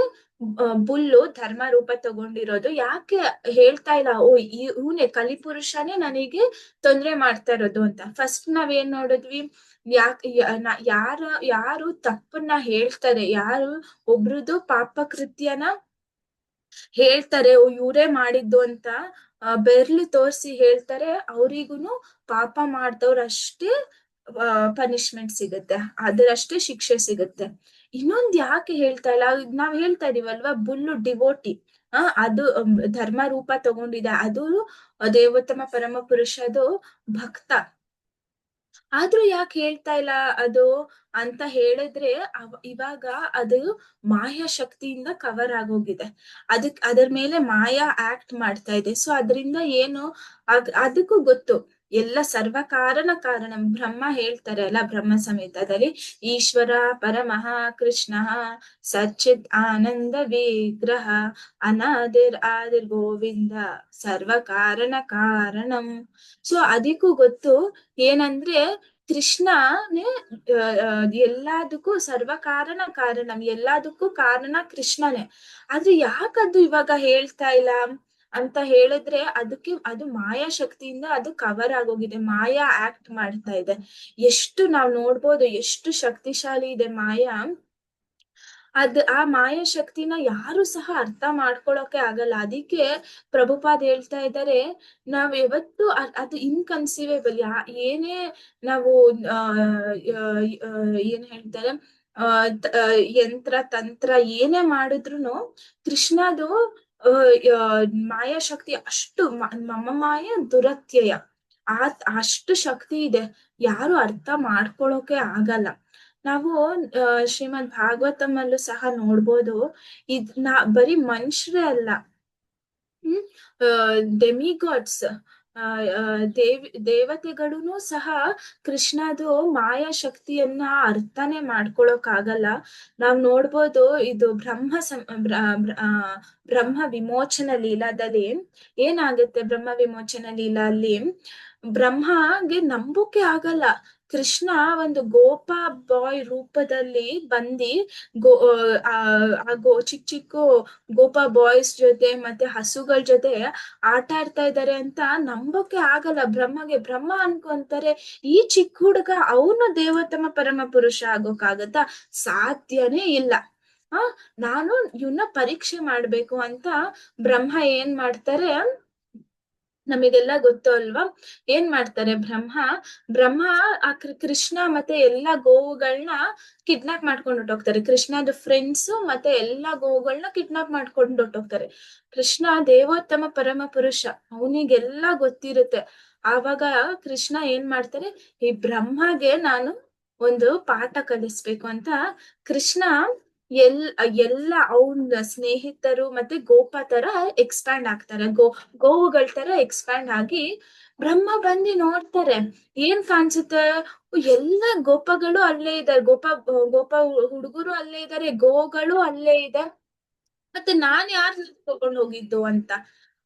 ಬುಲ್ಲು ಧರ್ಮ ರೂಪ ತಗೊಂಡಿರೋದು, ಯಾಕೆ ಹೇಳ್ತಾ ಇಲ್ಲ ಓ ಇವನೇ ಕಲಿಪುರುಷನೇ ನನಗೆ ತೊಂದ್ರೆ ಮಾಡ್ತಾ ಇರೋದು ಅಂತ. ಫಸ್ಟ್ ನಾವೇನ್ ನೋಡಿದ್ವಿ, ಯಾರು ತಪ್ಪನ್ನ ಹೇಳ್ತಾರೆ, ಯಾರು ಒಬ್ರದ್ದು ಪಾಪ ಕೃತ್ಯನ ಹೇಳ್ತಾರೆ, ಇವ್ರೇ ಮಾಡಿದ್ದು ಅಂತ ಬೆರ್ಲು ತೋರ್ಸಿ ಹೇಳ್ತಾರೆ, ಅವ್ರಿಗೂನು ಪಾಪ ಮಾಡ್ದವ್ರಷ್ಟೇ ಪನಿಷ್ಮೆಂಟ್ ಸಿಗುತ್ತೆ, ಅದರಷ್ಟೇ ಶಿಕ್ಷೆ ಸಿಗುತ್ತೆ. ಇನ್ನೊಂದ್ ಯಾಕೆ ಹೇಳ್ತಾ ಇಲ್ಲ, ನಾವ್ ಹೇಳ್ತಾ ಇದೀವಲ್ವಾ, ಬುಲ್ಲು ಡಿವೋಟಿ, ಅದು ಧರ್ಮ ರೂಪ ತಗೊಂಡಿದೆ, ಅದು ದೇವೋತ್ತಮ ಪರಮ ಪುರುಷದು ಭಕ್ತ, ಆದ್ರೂ ಯಾಕೆ ಹೇಳ್ತಾ ಇಲ್ಲ ಅದು ಅಂತ ಹೇಳಿದ್ರೆ, ಇವಾಗ ಅದು ಮಾಯಾ ಶಕ್ತಿಯಿಂದ ಕವರ್ ಆಗೋಗಿದೆ, ಅದರ ಮೇಲೆ ಮಾಯಾ ಆಕ್ಟ್ ಮಾಡ್ತಾ ಇದೆ. ಸೊ ಅದರಿಂದ ಏನು ಅದಕ್ಕೂ ಗೊತ್ತು, ಎಲ್ಲ ಸರ್ವ ಕಾರಣ ಬ್ರಹ್ಮ ಹೇಳ್ತಾರೆ ಅಲ್ಲ ಬ್ರಹ್ಮ ಸಂಹಿತಾದಲ್ಲಿ, ಈಶ್ವರ ಪರಮಃ ಕೃಷ್ಣ ಸಚ್ಚಿತ್ ಆನಂದ ವಿಗ್ರಹ ಆದಿರ್ ಗೋವಿಂದ ಸರ್ವ ಕಾರಣಂ. ಸೊ ಅದಕ್ಕೂ ಗೊತ್ತು ಏನಂದ್ರೆ, ಕೃಷ್ಣನೇ ಎಲ್ಲದಕ್ಕೂ ಸರ್ವ ಕಾರಣಂ, ಎಲ್ಲದಕ್ಕೂ ಕಾರಣ ಕೃಷ್ಣನೇ. ಆದ್ರೆ ಯಾಕದು ಇವಾಗ ಹೇಳ್ತಾ ಇಲ್ಲ ಅಂತ ಹೇಳಿದ್ರೆ, ಅದು ಮಾಯಾ ಶಕ್ತಿಯಿಂದ ಅದು ಕವರ್ ಆಗೋಗಿದೆ, ಮಾಯಾ ಆಕ್ಟ್ ಮಾಡ್ತಾ ಇದೆ. ಎಷ್ಟು ನಾವ್ ನೋಡ್ಬೋದು, ಎಷ್ಟು ಶಕ್ತಿಶಾಲಿ ಇದೆ ಮಾಯಾ. ಆ ಮಾಯಾ ಶಕ್ತಿನ ಯಾರು ಸಹ ಅರ್ಥ ಮಾಡ್ಕೊಳಕ್ಕೆ ಆಗಲ್ಲ. ಅದಕ್ಕೆ ಪ್ರಭುಪಾದ್ ಹೇಳ್ತಾ ಇದ್ದಾರೆ, ನಾವ್ ಯಾವತ್ತು ಅದು ಇನ್ಕನ್ಸೀವೇಬಲ್, ಏನೇ ನಾವು ಏನ್ ಹೇಳ್ತಾರೆ, ಯಂತ್ರ ತಂತ್ರ ಏನೇ ಮಾಡಿದ್ರು ಕೃಷ್ಣದು ಮಾಯಾಶಕ್ತಿ ಅಷ್ಟು ಮಮ ಮಾಯ ದುರತ್ಯಯ, ಅಷ್ಟು ಶಕ್ತಿ ಇದೆ, ಯಾರು ಅರ್ಥ ಮಾಡ್ಕೊಳಕ್ಕೆ ಆಗಲ್ಲ. ನಾವು ಶ್ರೀಮದ್ ಭಾಗವತಂ ಅಲ್ಲೂ ಸಹ ನೋಡ್ಬೋದು, ಬರೀ ಮನುಷ್ಯರೇ ಅಲ್ಲ, ಡೆಮಿಗಾಡ್ಸ್, ದೇವತೆಗಳೂ ಸಹ ಕೃಷ್ಣದು ಮಾಯಾ ಶಕ್ತಿಯನ್ನ ಅರ್ಥನೇ ಮಾಡ್ಕೊಳಕ್ ಆಗಲ್ಲ. ನಾವ್ ನೋಡ್ಬೋದು, ಇದು ಬ್ರಹ್ಮ ವಿಮೋಚನ ಲೀಲಾದಲ್ಲಿ ಏನಾಗುತ್ತೆ, ಬ್ರಹ್ಮ ವಿಮೋಚನ ಲೀಲಲ್ಲಿ ಬ್ರಹ್ಮಗೆ ನಂಬೋಕೆ ಆಗಲ್ಲ, ಕೃಷ್ಣ ಒಂದು ಗೋಪ ಬಾಯ್ ರೂಪದಲ್ಲಿ ಬಂದಿ ಚಿಕ್ಕ ಚಿಕ್ಕ ಗೋಪ ಬಾಯ್ಸ್ ಜೊತೆ ಮತ್ತೆ ಹಸುಗಳ ಜೊತೆ ಆಟ ಆಡ್ತಾ ಇದ್ದಾರೆ ಅಂತ ನಂಬೋಕೆ ಆಗಲ್ಲ ಬ್ರಹ್ಮಗೆ. ಬ್ರಹ್ಮ ಅನ್ಕೊಂತಾರೆ, ಈ ಚಿಕ್ಕ ಹುಡುಗ ಅವನು ದೇವೋತ್ತಮ ಪರಮ ಪುರುಷ ಆಗೋಕಾಗತ್ತಾ, ಸಾಧ್ಯನೇ ಇಲ್ಲ, ನಾನು ಇವನ್ನ ಪರೀಕ್ಷೆ ಮಾಡ್ಬೇಕು ಅಂತ ಬ್ರಹ್ಮ ಏನ್ ಮಾಡ್ತಾರೆ, ನಮಗೆಲ್ಲ ಗೊತ್ತು ಅಲ್ವಾ, ಏನ್ ಮಾಡ್ತಾರೆ ಬ್ರಹ್ಮ ಆ ಕೃಷ್ಣ ಮತ್ತೆ ಎಲ್ಲಾ ಗೋವುಗಳನ್ನ ಕಿಡ್ನಾಪ್ ಮಾಡ್ಕೊಂಡು ಹೊಟ್ಟೋಗ್ತಾರೆ. ಕೃಷ್ಣದ ಫ್ರೆಂಡ್ಸ್ ಮತ್ತೆ ಎಲ್ಲಾ ಗೋವುಗಳನ್ನ ಕಿಡ್ನಾಪ್ ಮಾಡ್ಕೊಂಡು ಹೊಟ್ಟೋಗ್ತಾರೆ. ಕೃಷ್ಣ ದೇವೋತ್ತಮ ಪರಮ ಪುರುಷ, ಅವನಿಗೆಲ್ಲಾ ಗೊತ್ತಿರುತ್ತೆ. ಆವಾಗ ಕೃಷ್ಣ ಏನ್ ಮಾಡ್ತಾರೆ, ಈ ಬ್ರಹ್ಮಗೆ ನಾನು ಒಂದು ಪಾಠ ಕಲಿಸ್ಬೇಕು ಅಂತ ಕೃಷ್ಣ ಎಲ್ ಎಲ್ಲ ಅವನ ಸ್ನೇಹಿತರು ಮತ್ತೆ ಗೋಪ ತರ ಎಕ್ಸ್ಪ್ಯಾಂಡ್ ಆಗ್ತಾರೆ, ಗೋವುಗಳ ತರ ಎಕ್ಸ್ಪ್ಯಾಂಡ್ ಆಗಿ ಬ್ರಹ್ಮ ಬಂದು ನೋಡ್ತಾರೆ. ಏನ್ ಕಾಣಿಸುತ್ತೆ? ಎಲ್ಲ ಗೋಪಗಳು ಅಲ್ಲೇ ಇದ್ದಾರೆ, ಗೋಪ ಹುಡುಗರು ಅಲ್ಲೇ ಇದ್ದಾರೆ, ಗೋಗಳು ಅಲ್ಲೇ ಇದೆ, ಮತ್ತೆ ನಾನ್ ಯಾರ್ ತಗೊಂಡ್ ಹೋಗಿದ್ದು ಅಂತ.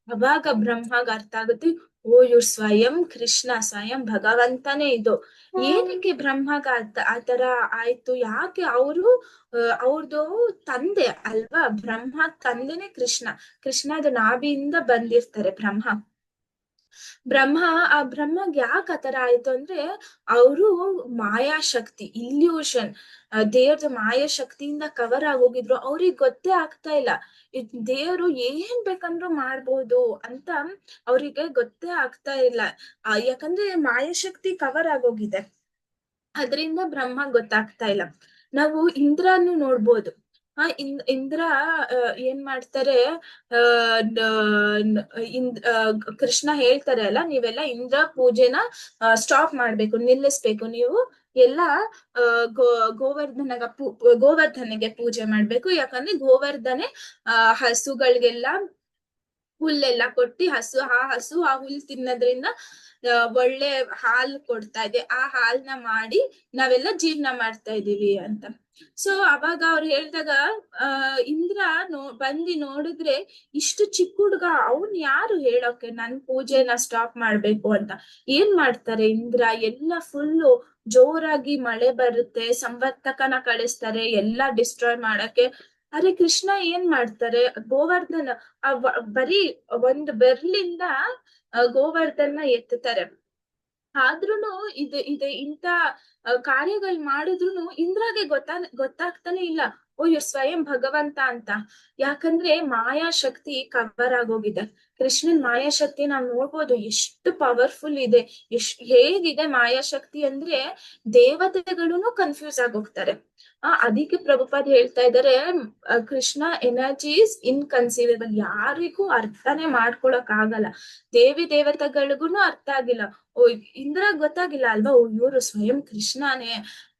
ಅವಾಗ ಬ್ರಹ್ಮಗ್ ಅರ್ಥ ಆಗುತ್ತೆ, ಓ ಇವ್ರು ಸ್ವಯಂ ಕೃಷ್ಣ, ಸ್ವಯಂ ಭಗವಂತನೇ ಇದು. ಏನಕ್ಕೆ ಬ್ರಹ್ಮಗ ಆತರ ಆಯ್ತು? ಯಾಕೆ ಅವರು ಅವ್ರದ್ದು ತಂದೆ ಅಲ್ವಾ, ಬ್ರಹ್ಮ ತಂದೆನೆ ಕೃಷ್ಣ, ಕೃಷ್ಣದ ನಾಭಿಯಿಂದ ಬಂದಿರ್ತಾರೆ ಬ್ರಹ್ಮ. ಆ ಬ್ರಹ್ಮಗ್ ಯಾಕೆ ಆತರ ಆಯ್ತು ಅಂದ್ರೆ, ಅವರು ಮಾಯಾಶಕ್ತಿ, ಇಲ್ಯೂಷನ್, ದೇವ್ರ ಮಾಯಾಶಕ್ತಿಯಿಂದ ಕವರ್ ಆಗೋಗಿದ್ರು. ಅವ್ರಿಗೆ ಗೊತ್ತೇ ಆಗ್ತಾ ಇಲ್ಲ ದೇವ್ರು ಏನ್ ಬೇಕಂದ್ರು ಮಾಡ್ಬೋದು ಅಂತ, ಅವ್ರಿಗೆ ಗೊತ್ತೇ ಆಗ್ತಾ ಇಲ್ಲ. ಯಾಕಂದ್ರೆ ಮಾಯಾಶಕ್ತಿ ಕವರ್ ಆಗೋಗಿದೆ, ಅದರಿಂದ ಬ್ರಹ್ಮ ಗೊತ್ತಾಗ್ತಾ ಇಲ್ಲ. ನಾವು ಇಂದ್ರನು ನೋಡ್ಬೋದು. ಇಂದ್ರ ಏನ್ ಮಾಡ್ತಾರೆ, ಕೃಷ್ಣ ಹೇಳ್ತಾರೆ ಅಲ್ಲ, ನೀವೆಲ್ಲ ಇಂದ್ರ ಪೂಜೆನ ಸ್ಟಾಪ್ ಮಾಡ್ಬೇಕು, ನಿಲ್ಲಿಸ್ಬೇಕು, ನೀವು ಎಲ್ಲ ಗೋವರ್ಧನೆಗೆ ಪೂಜೆ ಮಾಡ್ಬೇಕು. ಯಾಕಂದ್ರೆ ಗೋವರ್ಧನೆ ಹಸುಗಳಿಗೆಲ್ಲ ಹುಲ್ಲೆಲ್ಲ ಕೊಟ್ಟಿ, ಹಸು ಆ ಹುಲ್ ತಿನ್ನೋದ್ರಿಂದ ಒಳ್ಳೆ ಹಾಲು ಕೊಡ್ತಾ ಇದೆ, ಆ ಹಾಲ್ನ ಮಾಡಿ ನಾವೆಲ್ಲ ಜೀರ್ಣ ಮಾಡ್ತಾ ಇದೀವಿ ಅಂತ. ಸೊ ಅವಾಗ ಅವ್ರು ಹೇಳ್ದಾಗ ಇಂದ್ರ ಬಂದಿ ನೋಡಿದ್ರೆ, ಇಷ್ಟು ಚಿಕ್ಕ ಹುಡ್ಗ, ಅವನ್ ಯಾರು ಹೇಳೋಕೆ ನನ್ ಪೂಜೆನ ಸ್ಟಾಪ್ ಮಾಡ್ಬೇಕು ಅಂತ. ಏನ್ ಮಾಡ್ತಾರೆ ಇಂದ್ರ, ಎಲ್ಲ ಫುಲ್ಲು ಜೋರಾಗಿ ಮಳೆ ಬರುತ್ತೆ, ಸಂವರ್ತಕನ ಕಳಿಸ್ತಾರೆ ಎಲ್ಲಾ ಡಿಸ್ಟ್ರಾಯ್ ಮಾಡಕ್ಕೆ. ಅರೆ ಕೃಷ್ಣ ಏನ್ ಮಾಡ್ತಾರೆ, ಗೋವರ್ಧನ ಬರೀ ಒಂದು ಬೆರ್ಲಿಂದ ಗೋವರ್ಧನ ಎತ್ತುತ್ತಾರೆ. ಆದ್ರೂನು ಇದು ಇಂತ ಕಾರ್ಯಗಳು ಮಾಡಿದ್ರು ಇಂದ್ರಾಗೆ ಗೊತ್ತಾಗ್ತಾನೆ ಇಲ್ಲ, ಓ ಇವ್ರು ಸ್ವಯಂ ಭಗವಂತ ಅಂತ. ಯಾಕಂದ್ರೆ ಮಾಯಾಶಕ್ತಿ ಕವರ್ ಆಗೋಗಿದೆ. ಕೃಷ್ಣನ್ ಮಾಯಾಶಕ್ತಿ ನಾವ್ ನೋಡ್ಬೋದು, ಎಷ್ಟು ಪವರ್ಫುಲ್ ಇದೆ, ಹೇಗಿದೆ ಮಾಯಾಶಕ್ತಿ ಅಂದ್ರೆ ದೇವತೆಗಳು ಕನ್ಫ್ಯೂಸ್ ಆಗೋಗ್ತಾರೆ. ಅದಕ್ಕೆ ಪ್ರಭುಪಾದ್ ಹೇಳ್ತಾ ಇದಾರೆ, ಕೃಷ್ಣ ಎನರ್ಜಿ ಇಸ್ ಇನ್ಕನ್ಸೀವೇಬಲ್, ಯಾರಿಗೂ ಅರ್ಥನೇ ಮಾಡ್ಕೊಳಕ್ ಆಗಲ್ಲ, ದೇವಿ ದೇವತೆಗಳಿಗೂ ಅರ್ಥ ಆಗಿಲ್ಲ. ಓ ಇಂದ್ರ ಗೊತ್ತಾಗಿಲ್ಲ ಅಲ್ವಾ, ಓ ಇವ್ರು ಸ್ವಯಂ ಕೃಷ್ಣನೇ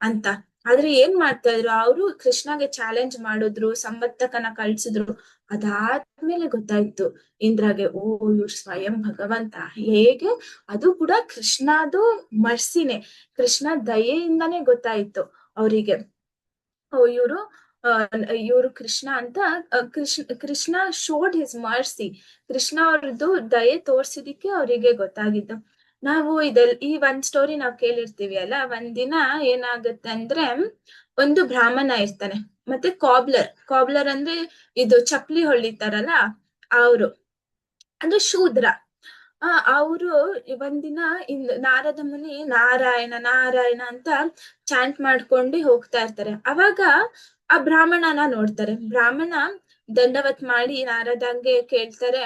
ಅಂತ. ಆದ್ರೆ ಏನ್ ಮಾಡ್ತಾ ಇದ್ರು, ಅವರು ಕೃಷ್ಣಗೆ ಚಾಲೆಂಜ್ ಮಾಡಿದ್ರು, ಸಂವರ್ತಕನ ಕಳ್ಸಿದ್ರು. ಅದಾದ್ಮೇಲೆ ಗೊತ್ತಾಯ್ತು ಇಂದ್ರಾಗೆ, ಓ ಇವ್ರು ಸ್ವಯಂ ಭಗವಂತ. ಹೇಗೆ? ಅದು ಕೂಡ ಕೃಷ್ಣದು ಮರ್ಸಿನೇ, ಕೃಷ್ಣ ದಯೆಯಿಂದಾನೇ ಗೊತ್ತಾಯ್ತು ಅವರಿಗೆ, ಓ ಇವರು ಕೃಷ್ಣ ಅಂತ. Krishna showed his mercy, Krishna ಅವ್ರದ್ದು ದಯೆ ತೋರ್ಸಿದಿಕ್ಕೆ ಅವರಿಗೆ ಗೊತ್ತಾಗಿದ್ದು. ನಾವು ಈ ಒಂದ್ ಸ್ಟೋರಿ ನಾವ್ ಕೇಳಿರ್ತೀವಿ ಅಲ್ಲ. ಒಂದಿನ ಏನಾಗುತ್ತೆ ಅಂದ್ರೆ, ಒಂದು ಬ್ರಾಹ್ಮಣ ಇರ್ತಾನೆ, ಮತ್ತೆ ಕಾಬ್ಲರ್ ಅಂದ್ರೆ ಇದು ಚಪ್ಲಿ ಹೊಳಿತಾರಲ್ಲ ಅವರು, ಅಂದ್ರೆ ಶೂದ್ರ. ಅವರು ಒಂದಿನ ನಾರದ ಮುನಿ ನಾರಾಯಣ ನಾರಾಯಣ ಅಂತ ಚಾಂಟ್ ಮಾಡ್ಕೊಂಡು ಹೋಗ್ತಾ ಇರ್ತಾರೆ. ಅವಾಗ ಆ ಬ್ರಾಹ್ಮಣನ ನೋಡ್ತಾರೆ. ಬ್ರಾಹ್ಮಣ ದಂಡವತ್ ಮಾಡಿ ನಾರದಂಗೆ ಕೇಳ್ತಾರೆ,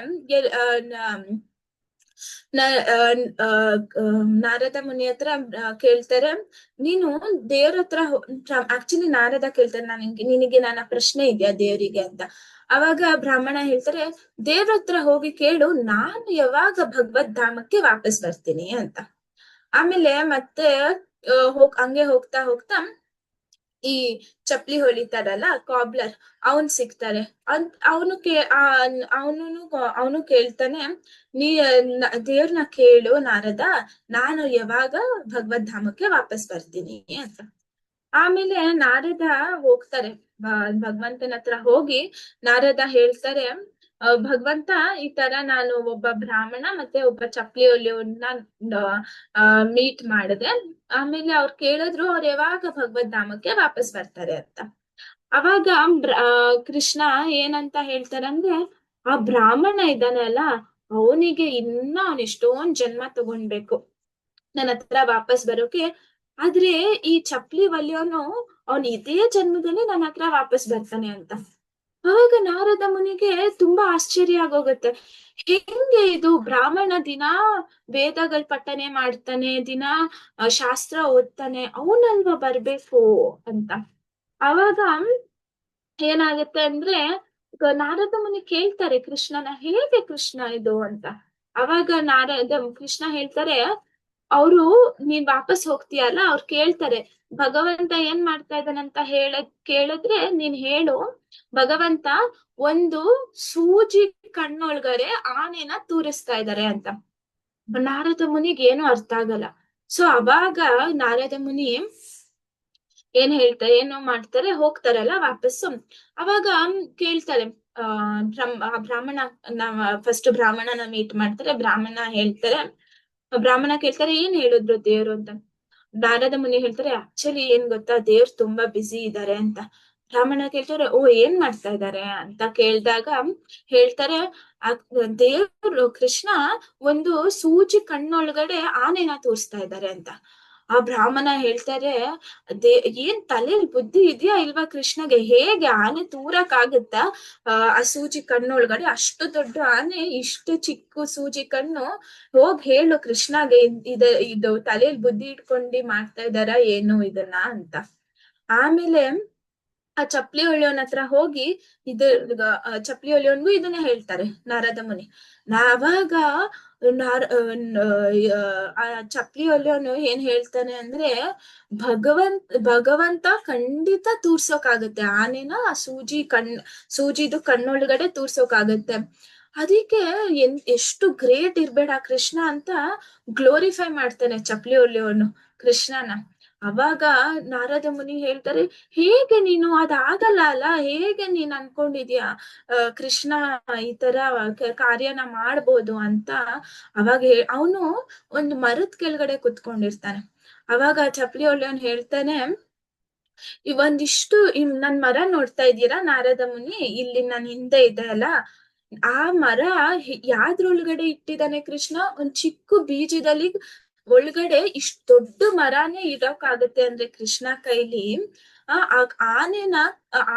ನಾರದ ಮುನಿ ಹತ್ರ ಕೇಳ್ತಾರೆ, ನೀನು ದೇವ್ರ ಹತ್ರ ಆಕ್ಚುಲಿ ನಾರದ ಕೇಳ್ತಾರೆ, ನಿನಗೆ ನನ್ನ ಪ್ರಶ್ನೆ ಇದೆಯಾ ದೇವರಿಗೆ ಅಂತ. ಅವಾಗ ಬ್ರಾಹ್ಮಣ ಹೇಳ್ತಾರೆ, ದೇವ್ರ ಹತ್ರ ಹೋಗಿ ಕೇಳು, ನಾನು ಯಾವಾಗ ಭಗವದ್ ಧಾಮಕ್ಕೆ ವಾಪಸ್ ಬರ್ತೀನಿ ಅಂತ. ಆಮೇಲೆ ಮತ್ತೆ ಹಂಗೆ ಹೋಗ್ತಾ ಹೋಗ್ತಾ ಈ ಚಪ್ಲಿ ಹೊಲಿತಾರಲ್ಲ ಕಾಬ್ಲರ್, ಅವನ್ ಸಿಗ್ತಾರೆ. ಅವನು ಕೇಳ್ತಾನೆ, ನೀ ದೇವ್ರನ್ನ ಕೇಳು ನಾರದ, ನಾನು ಯಾವಾಗ ಭಗವದ್ ಧಾಮಕ್ಕೆ ವಾಪಸ್ ಬರ್ತೀನಿ ಅಂತ. ಆಮೇಲೆ ನಾರದ ಹೋಗ್ತಾರೆ, ಭಗವಂತನ ಹತ್ರ ಹೋಗಿ ನಾರದ ಹೇಳ್ತಾರೆ, ಭಗವಂತ ಈ ತರ ನಾನು ಒಬ್ಬ ಬ್ರಾಹ್ಮಣ ಮತ್ತೆ ಒಬ್ಬ ಚಪ್ಲಿ ಹೊಲಿಯೋನ್ನ ಮೀಟ್ ಮಾಡಿದೆ. ಆಮೇಲೆ ಅವ್ರು ಕೇಳಿದ್ರು, ಅವ್ರು ಯಾವಾಗ ಭಗವದ್ ಧಾಮಕ್ಕೆ ವಾಪಸ್ ಬರ್ತಾರೆ ಅಂತ. ಅವಾಗ ಕೃಷ್ಣ ಏನಂತ ಹೇಳ್ತಾರಂದ್ರೆ, ಆ ಬ್ರಾಹ್ಮಣ ಇದ್ದಾನಲ್ಲ, ಅವನಿಗೆ ಅವನ್ ಎಷ್ಟೊಂದ್ ಜನ್ಮ ತಗೊಂಡ್ಬೇಕು ನನ್ನ ಹತ್ರ ವಾಪಸ್ ಬರೋಕೆ. ಆದ್ರೆ ಈ ಚಪ್ಲಿ ಒಲಿಯೋನು ಅವನ್ ಇದೇ ಜನ್ಮದಲ್ಲಿ ನನ್ನ ಹತ್ರ ವಾಪಸ್ ಬರ್ತಾನೆ ಅಂತ. ಅವಾಗ ನಾರದ ಮುನಿಗೆ ತುಂಬಾ ಆಶ್ಚರ್ಯ ಆಗೋಗುತ್ತೆ, ಹೆಂಗೆ ಇದು? ಬ್ರಾಹ್ಮಣ ದಿನಾ ವೇದಗಳ ಪಠನೆ ಮಾಡ್ತಾನೆ, ದಿನಾ ಶಾಸ್ತ್ರ ಓದ್ತಾನೆ, ಅವನಲ್ವಾ ಬರ್ಬೇಕು ಅಂತ. ಅವಾಗ ಏನಾಗುತ್ತೆ ಅಂದ್ರೆ, ನಾರದ ಮುನಿ ಕೇಳ್ತಾರೆ ಕೃಷ್ಣನ, ಹೇಗೆ ಕೃಷ್ಣ ಇದು ಅಂತ. ಅವಾಗ ಕೃಷ್ಣ ಹೇಳ್ತಾರೆ, ಅವರು ನೀನ್ ವಾಪಸ್ ಹೋಗ್ತೀಯಲ್ಲ, ಅವ್ರು ಕೇಳ್ತಾರೆ ಭಗವಂತ ಏನ್ ಮಾಡ್ತಾ ಇದ್ದಾನಂತ ಕೇಳಿದ್ರೆ ನೀನ್ ಹೇಳು, ಭಗವಂತ ಒಂದು ಸೂಜಿ ಕಣ್ಣೊಳಗಡೆ ಆನೆನ ತೂರಿಸ್ತಾ ಇದ್ದಾರೆ ಅಂತ. ನಾರದ ಮುನಿಗೆ ಏನು ಅರ್ಥ ಆಗಲ್ಲ. ಸೊ ಅವಾಗ ನಾರದ ಮುನಿ ಏನು ಮಾಡ್ತಾರೆ, ಹೋಗ್ತಾರಲ್ಲ ವಾಪಸ್ಸು. ಅವಾಗ ಕೇಳ್ತಾರೆ, ಬ್ರಾಹ್ಮಣ, ಫಸ್ಟ್ ಬ್ರಾಹ್ಮಣನ ಮೀಟ್ ಮಾಡ್ತಾರೆ. ಬ್ರಾಹ್ಮಣ ಕೇಳ್ತಾರೆ ಏನ್ ಹೇಳಿದ್ರು ದೇವ್ರು ಅಂತ. ನಾರದ ಮುನಿ ಹೇಳ್ತಾರೆ ಆಕ್ಚುಲಿ ಏನ್ ಗೊತ್ತಾ, ದೇವ್ರು ತುಂಬಾ ಬ್ಯುಸಿ ಇದ್ದಾರೆ ಅಂತ. ಬ್ರಾಹ್ಮಣ ಕೇಳ್ತಾರೆ ಓ ಏನ್ ಮಾಡ್ತಾ ಇದ್ದಾರೆ ಅಂತ ಕೇಳಿದಾಗ ಹೇಳ್ತಾರೆ, ಆ ದೇವ್ರು ಕೃಷ್ಣ ಒಂದು ಸೂಜಿ ಕಣ್ಣೊಳಗಡೆ ಆನೆನ ತೋರಿಸ್ತಾ ಇದ್ದಾರೆ ಅಂತ. ಆ ಬ್ರಾಹ್ಮಣ ಹೇಳ್ತಾರೆ, ದೇ ಏನ್ ತಲೆಯಲ್ಲಿ ಬುದ್ಧಿ ಇದೆಯಾ ಇಲ್ವಾ ಕೃಷ್ಣಗೆ, ಹೇಗೆ ಆನೆ ತೂರಕ್ ಆಗುತ್ತಾ ಆ ಸೂಜಿ ಕಣ್ಣೊಳಗಡೆ, ಅಷ್ಟು ದೊಡ್ಡ ಆನೆ ಇಷ್ಟು ಚಿಕ್ಕ ಸೂಜಿ ಕಣ್ಣು, ಹೋಗ್ ಹೇಳು ಕೃಷ್ಣಗೆ ಇದು ತಲೆಯಲ್ಲಿ ಬುದ್ಧಿ ಇಟ್ಕೊಂಡು ಮಾಡ್ತಾ ಇದಾರ ಏನು ಇದನ್ನ ಅಂತ. ಆಮೇಲೆ ಆ ಚಪ್ಲಿ ಹೊಳಿಯೋನ್ ಹತ್ರ ಹೋಗಿ ಇದು ಚಪ್ಲಿ ಹೊಳಿಯೋನ್ಗೂ ಇದನ್ನ ಹೇಳ್ತಾರೆ ನಾರದ ಮುನಿ. ಅವಾಗ ಆ ಚಪ್ಲಿ ಹೊಲಿಯೋನು ಏನ್ ಹೇಳ್ತಾನೆ ಅಂದ್ರೆ, ಭಗವಂತ ಖಂಡಿತ ತೂರ್ಸೋಕಾಗತ್ತೆ ಆನೆನ, ಆ ಸೂಜಿದು ಕಣ್ಣೊಳಗಡೆ ತೂರ್ಸೋಕಾಗತ್ತೆ. ಅದಕ್ಕೆ ಎಷ್ಟು ಗ್ರೇಟ್ ಇರ್ಬೇಡ ಕೃಷ್ಣ ಅಂತ ಗ್ಲೋರಿಫೈ ಮಾಡ್ತಾನೆ ಚಪ್ಲಿ ಹೊಲಿಯೋನು ಕೃಷ್ಣನ. ಅವಾಗ ನಾರದ ಮುನಿ ಹೇಳ್ತಾರೆ, ಹೇಗೆ ನೀನು ಅದಾಗಲ್ಲ ಅಲ್ಲ, ಹೇಗೆ ನೀನ್ ಅನ್ಕೊಂಡಿದ್ಯಾ ಕೃಷ್ಣ ಈ ತರ ಕಾರ್ಯನ ಮಾಡ್ಬೋದು ಅಂತ. ಅವಾಗ ಅವನು ಒಂದು ಮರದ ಕೆಳಗಡೆ ಕುತ್ಕೊಂಡಿರ್ತಾನೆ. ಅವಾಗ ಚಪ್ಲಿ ಹೊಲಿಯೋನ್ ಹೇಳ್ತಾನೆ, ಒಂದಿಷ್ಟು ನನ್ ಮರ ನೋಡ್ತಾ ಇದ್ದೀರಾ ನಾರದ ಮುನಿ, ಇಲ್ಲಿ ನನ್ ಹಿಂದೆ ಇದೆ ಅಲ್ಲ, ಆ ಮರ ಯಾವ್ದ್ರೊಳಗಡೆ ಇಟ್ಟಿದ್ದಾನೆ ಕೃಷ್ಣ, ಒಂದ್ ಚಿಕ್ಕ ಬೀಜದಲ್ಲಿ ಒಳಗಡೆ ಇಷ್ಟ ದೊಡ್ಡ ಮರಾನೇ ಇಡೋಕಾಗತ್ತೆ ಅಂದ್ರೆ ಕೃಷ್ಣ ಕೈಲಿ,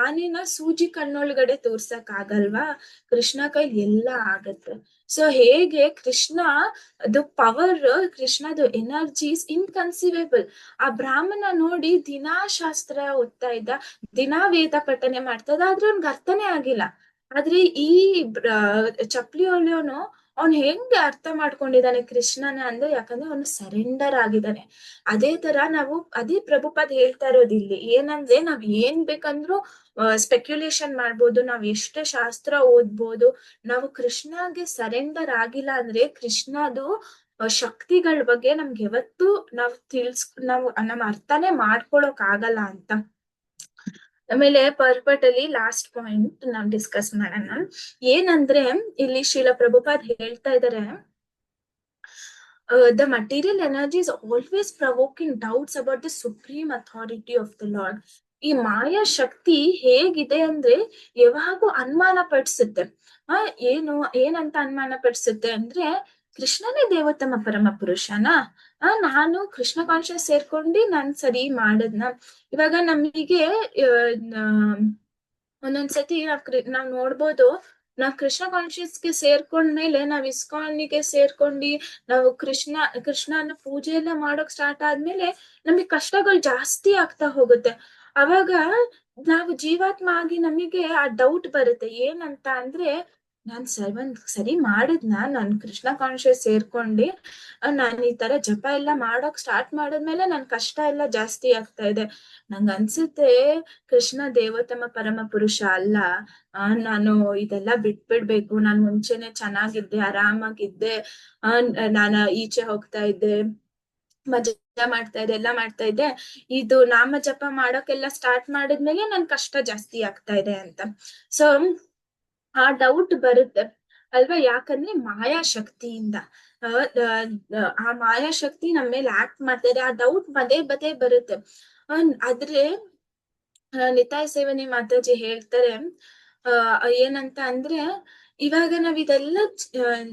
ಆನೆನ ಸೂಜಿ ಕಣ್ಣೊಳಗಡೆ ತೋರ್ಸಕ್ ಆಗಲ್ವಾ, ಕೃಷ್ಣ ಕೈಲಿ ಎಲ್ಲ ಆಗತ್ತೆ. ಸೊ ಹೇಗೆ ಕೃಷ್ಣ ಅದು ಪವರ್, ಕೃಷ್ಣದು ಎನರ್ಜಿ ಇಸ್ ಇನ್ಕನ್ಸಿವೇಬಲ್. ಆ ಬ್ರಾಹ್ಮಣ ನೋಡಿ ದಿನಾ ಶಾಸ್ತ್ರ ಓದ್ತಾ ಇದ್ದ, ದಿನಾ ವೇದ ಪಠನೆ ಮಾಡ್ತಾ ಇದ್ದ, ಆದ್ರೆ ಅವ್ನ್ಗೆ ಅರ್ಥನೇ ಆಗಿಲ್ಲ. ಆದ್ರೆ ಈ ಚಪ್ಲಿ ಹೊಲಿಯೋನು ಅವ್ನ್ ಹೆಂಗೆ ಅರ್ಥ ಮಾಡ್ಕೊಂಡಿದ್ದಾನೆ ಕೃಷ್ಣನ ಅಂದ್ರೆ, ಯಾಕಂದ್ರೆ ಅವನು ಸರೆಂಡರ್ ಆಗಿದ್ದಾನೆ. ಅದೇ ಪ್ರಭುಪಾದ್ ಹೇಳ್ತಾ ಇರೋದು ಇಲ್ಲಿ ಏನಂದ್ರೆ, ನಾವ್ ಏನ್ ಬೇಕಂದ್ರೂ ಸ್ಪೆಕ್ಯುಲೇಷನ್ ಮಾಡ್ಬೋದು, ನಾವ್ ಎಷ್ಟೇ ಶಾಸ್ತ್ರ ಓದ್ಬೋದು, ನಾವು ಕೃಷ್ಣಗೆ ಸರೆಂಡರ್ ಆಗಿಲ್ಲ ಅಂದ್ರೆ ಕೃಷ್ಣದು ಶಕ್ತಿಗಳ ಬಗ್ಗೆ ನಮ್ಗೆ ಯಾವತ್ತು ನಾವು ನಮ್ಮ ಅರ್ಥನೇ ಮಾಡ್ಕೊಳಕ್ ಆಗಲ್ಲ ಅಂತ. ಆಮೇಲೆ ಪರ್ಪಟ್ ಅಲ್ಲಿ ಲಾಸ್ಟ್ ಪಾಯಿಂಟ್ ನಾವ್ ಡಿಸ್ಕಸ್ ಮಾಡೋಣ. ಏನಂದ್ರೆ ಇಲ್ಲಿ ಶ್ರೀಲ ಪ್ರಭುಪಾದ್ ಹೇಳ್ತಾ ಇದಾರೆ, the material energy is always provoking doubts about the supreme authority of the Lord. ಈ ಮಾಯಾ ಶಕ್ತಿ ಹೇಗಿದೆ ಅಂದ್ರೆ ಯಾವಾಗೂ ಅನುಮಾನ ಪಡಿಸುತ್ತೆ. ಏನಂತ ಅನುಮಾನ ಪಡಿಸುತ್ತೆ ಅಂದ್ರೆ, ಕೃಷ್ಣನೇ ದೇವೋತ್ತಮ ಪರಮ ಪುರುಷನ, ನಾನು ಕೃಷ್ಣ ಕಾನ್ಶಿಯಸ್ ಸೇರ್ಕೊಂಡು ನಾನ್ ಸರಿ ಮಾಡದ್ನ. ಇವಾಗ ನಮಗೆ ಒಂದೊಂದ್ಸತಿ ನಾವ್ ನೋಡ್ಬೋದು, ನಾವ್ ಕೃಷ್ಣ ಕಾನ್ಶಿಯಸ್ಗೆ ಸೇರ್ಕೊಂಡ್ಮೇಲೆ, ನಾವ್ ಇಸ್ಕಾನ್ಗೆ ಸೇರ್ಕೊಂಡಿ ನಾವು ಕೃಷ್ಣನ ಪೂಜೆ ಎಲ್ಲ ಮಾಡೋಕ್ ಸ್ಟಾರ್ಟ್ ಆದ್ಮೇಲೆ ನಮಗ್ ಕಷ್ಟಗಳು ಜಾಸ್ತಿ ಆಗ್ತಾ ಹೋಗುತ್ತೆ. ಅವಾಗ ನಾವು ಜೀವಾತ್ಮ ಆಗಿ ನಮಗೆ ಆ ಡೌಟ್ ಬರುತ್ತೆ, ಏನಂತ ಅಂದ್ರೆ, ನಾನ್ ಸರಿ ಮಾಡಿದ್ನ, ನಾನ್ ಕೃಷ್ಣ ಕಾನ್ಶಿಯಸ್ ಸೇರ್ಕೊಂಡಿ ನಾನ್ ಈ ತರ ಜಪ ಎಲ್ಲ ಮಾಡೋಕ್ ಸ್ಟಾರ್ಟ್ ಮಾಡಿದ್ಮೇಲೆ ನನ್ ಕಷ್ಟ ಎಲ್ಲ ಜಾಸ್ತಿ ಆಗ್ತಾ ಇದೆ. ನಂಗ್ ಅನ್ಸುತ್ತೆ ಕೃಷ್ಣ ದೇವೋತ್ತಮ ಪರಮ ಪುರುಷ ಅಲ್ಲ, ನಾನು ಇದೆಲ್ಲ ಬಿಟ್ಬಿಡ್ಬೇಕು, ನಾನ್ ಮುಂಚೆನೆ ಚೆನ್ನಾಗಿದ್ದೆ, ಆರಾಮಾಗಿದ್ದೆ, ನಾನು ಈಚೆ ಹೋಗ್ತಾ ಇದ್ದೆ, ಮಜಾ ಮಾಡ್ತಾ ಇದ್ದೆ, ಎಲ್ಲ ಮಾಡ್ತಾ ಇದ್ದೆ, ಇದು ನಾಮ ಜಪ ಮಾಡೋಕೆಲ್ಲ ಸ್ಟಾರ್ಟ್ ಮಾಡಿದ್ಮೇಲೆ ನನ್ ಕಷ್ಟ ಜಾಸ್ತಿ ಆಗ್ತಾ ಇದೆ ಅಂತ. ಸೊ ಆ ಡೌಟ್ ಬರುತ್ತೆ ಅಲ್ವಾ, ಯಾಕಂದ್ರೆ ಮಾಯಾ ಶಕ್ತಿಯಿಂದ ಆ ಮಾಯಾ ಶಕ್ತಿ ನಮ್ಮ ಮೇಲೆ ಆಕ್ಟ್ ಮಾಡ್ತಾರೆ, ಆ ಡೌಟ್ ಪದೇ ಬರುತ್ತೆ. ಆದ್ರೆ ನಿತಾಯ್ ಸೇವನಿ ಮಾತಾಜಿ ಹೇಳ್ತಾರೆ, ಏನಂತ ಅಂದ್ರೆ, ಇವಾಗ ನಾವ್ ಇದೆಲ್ಲ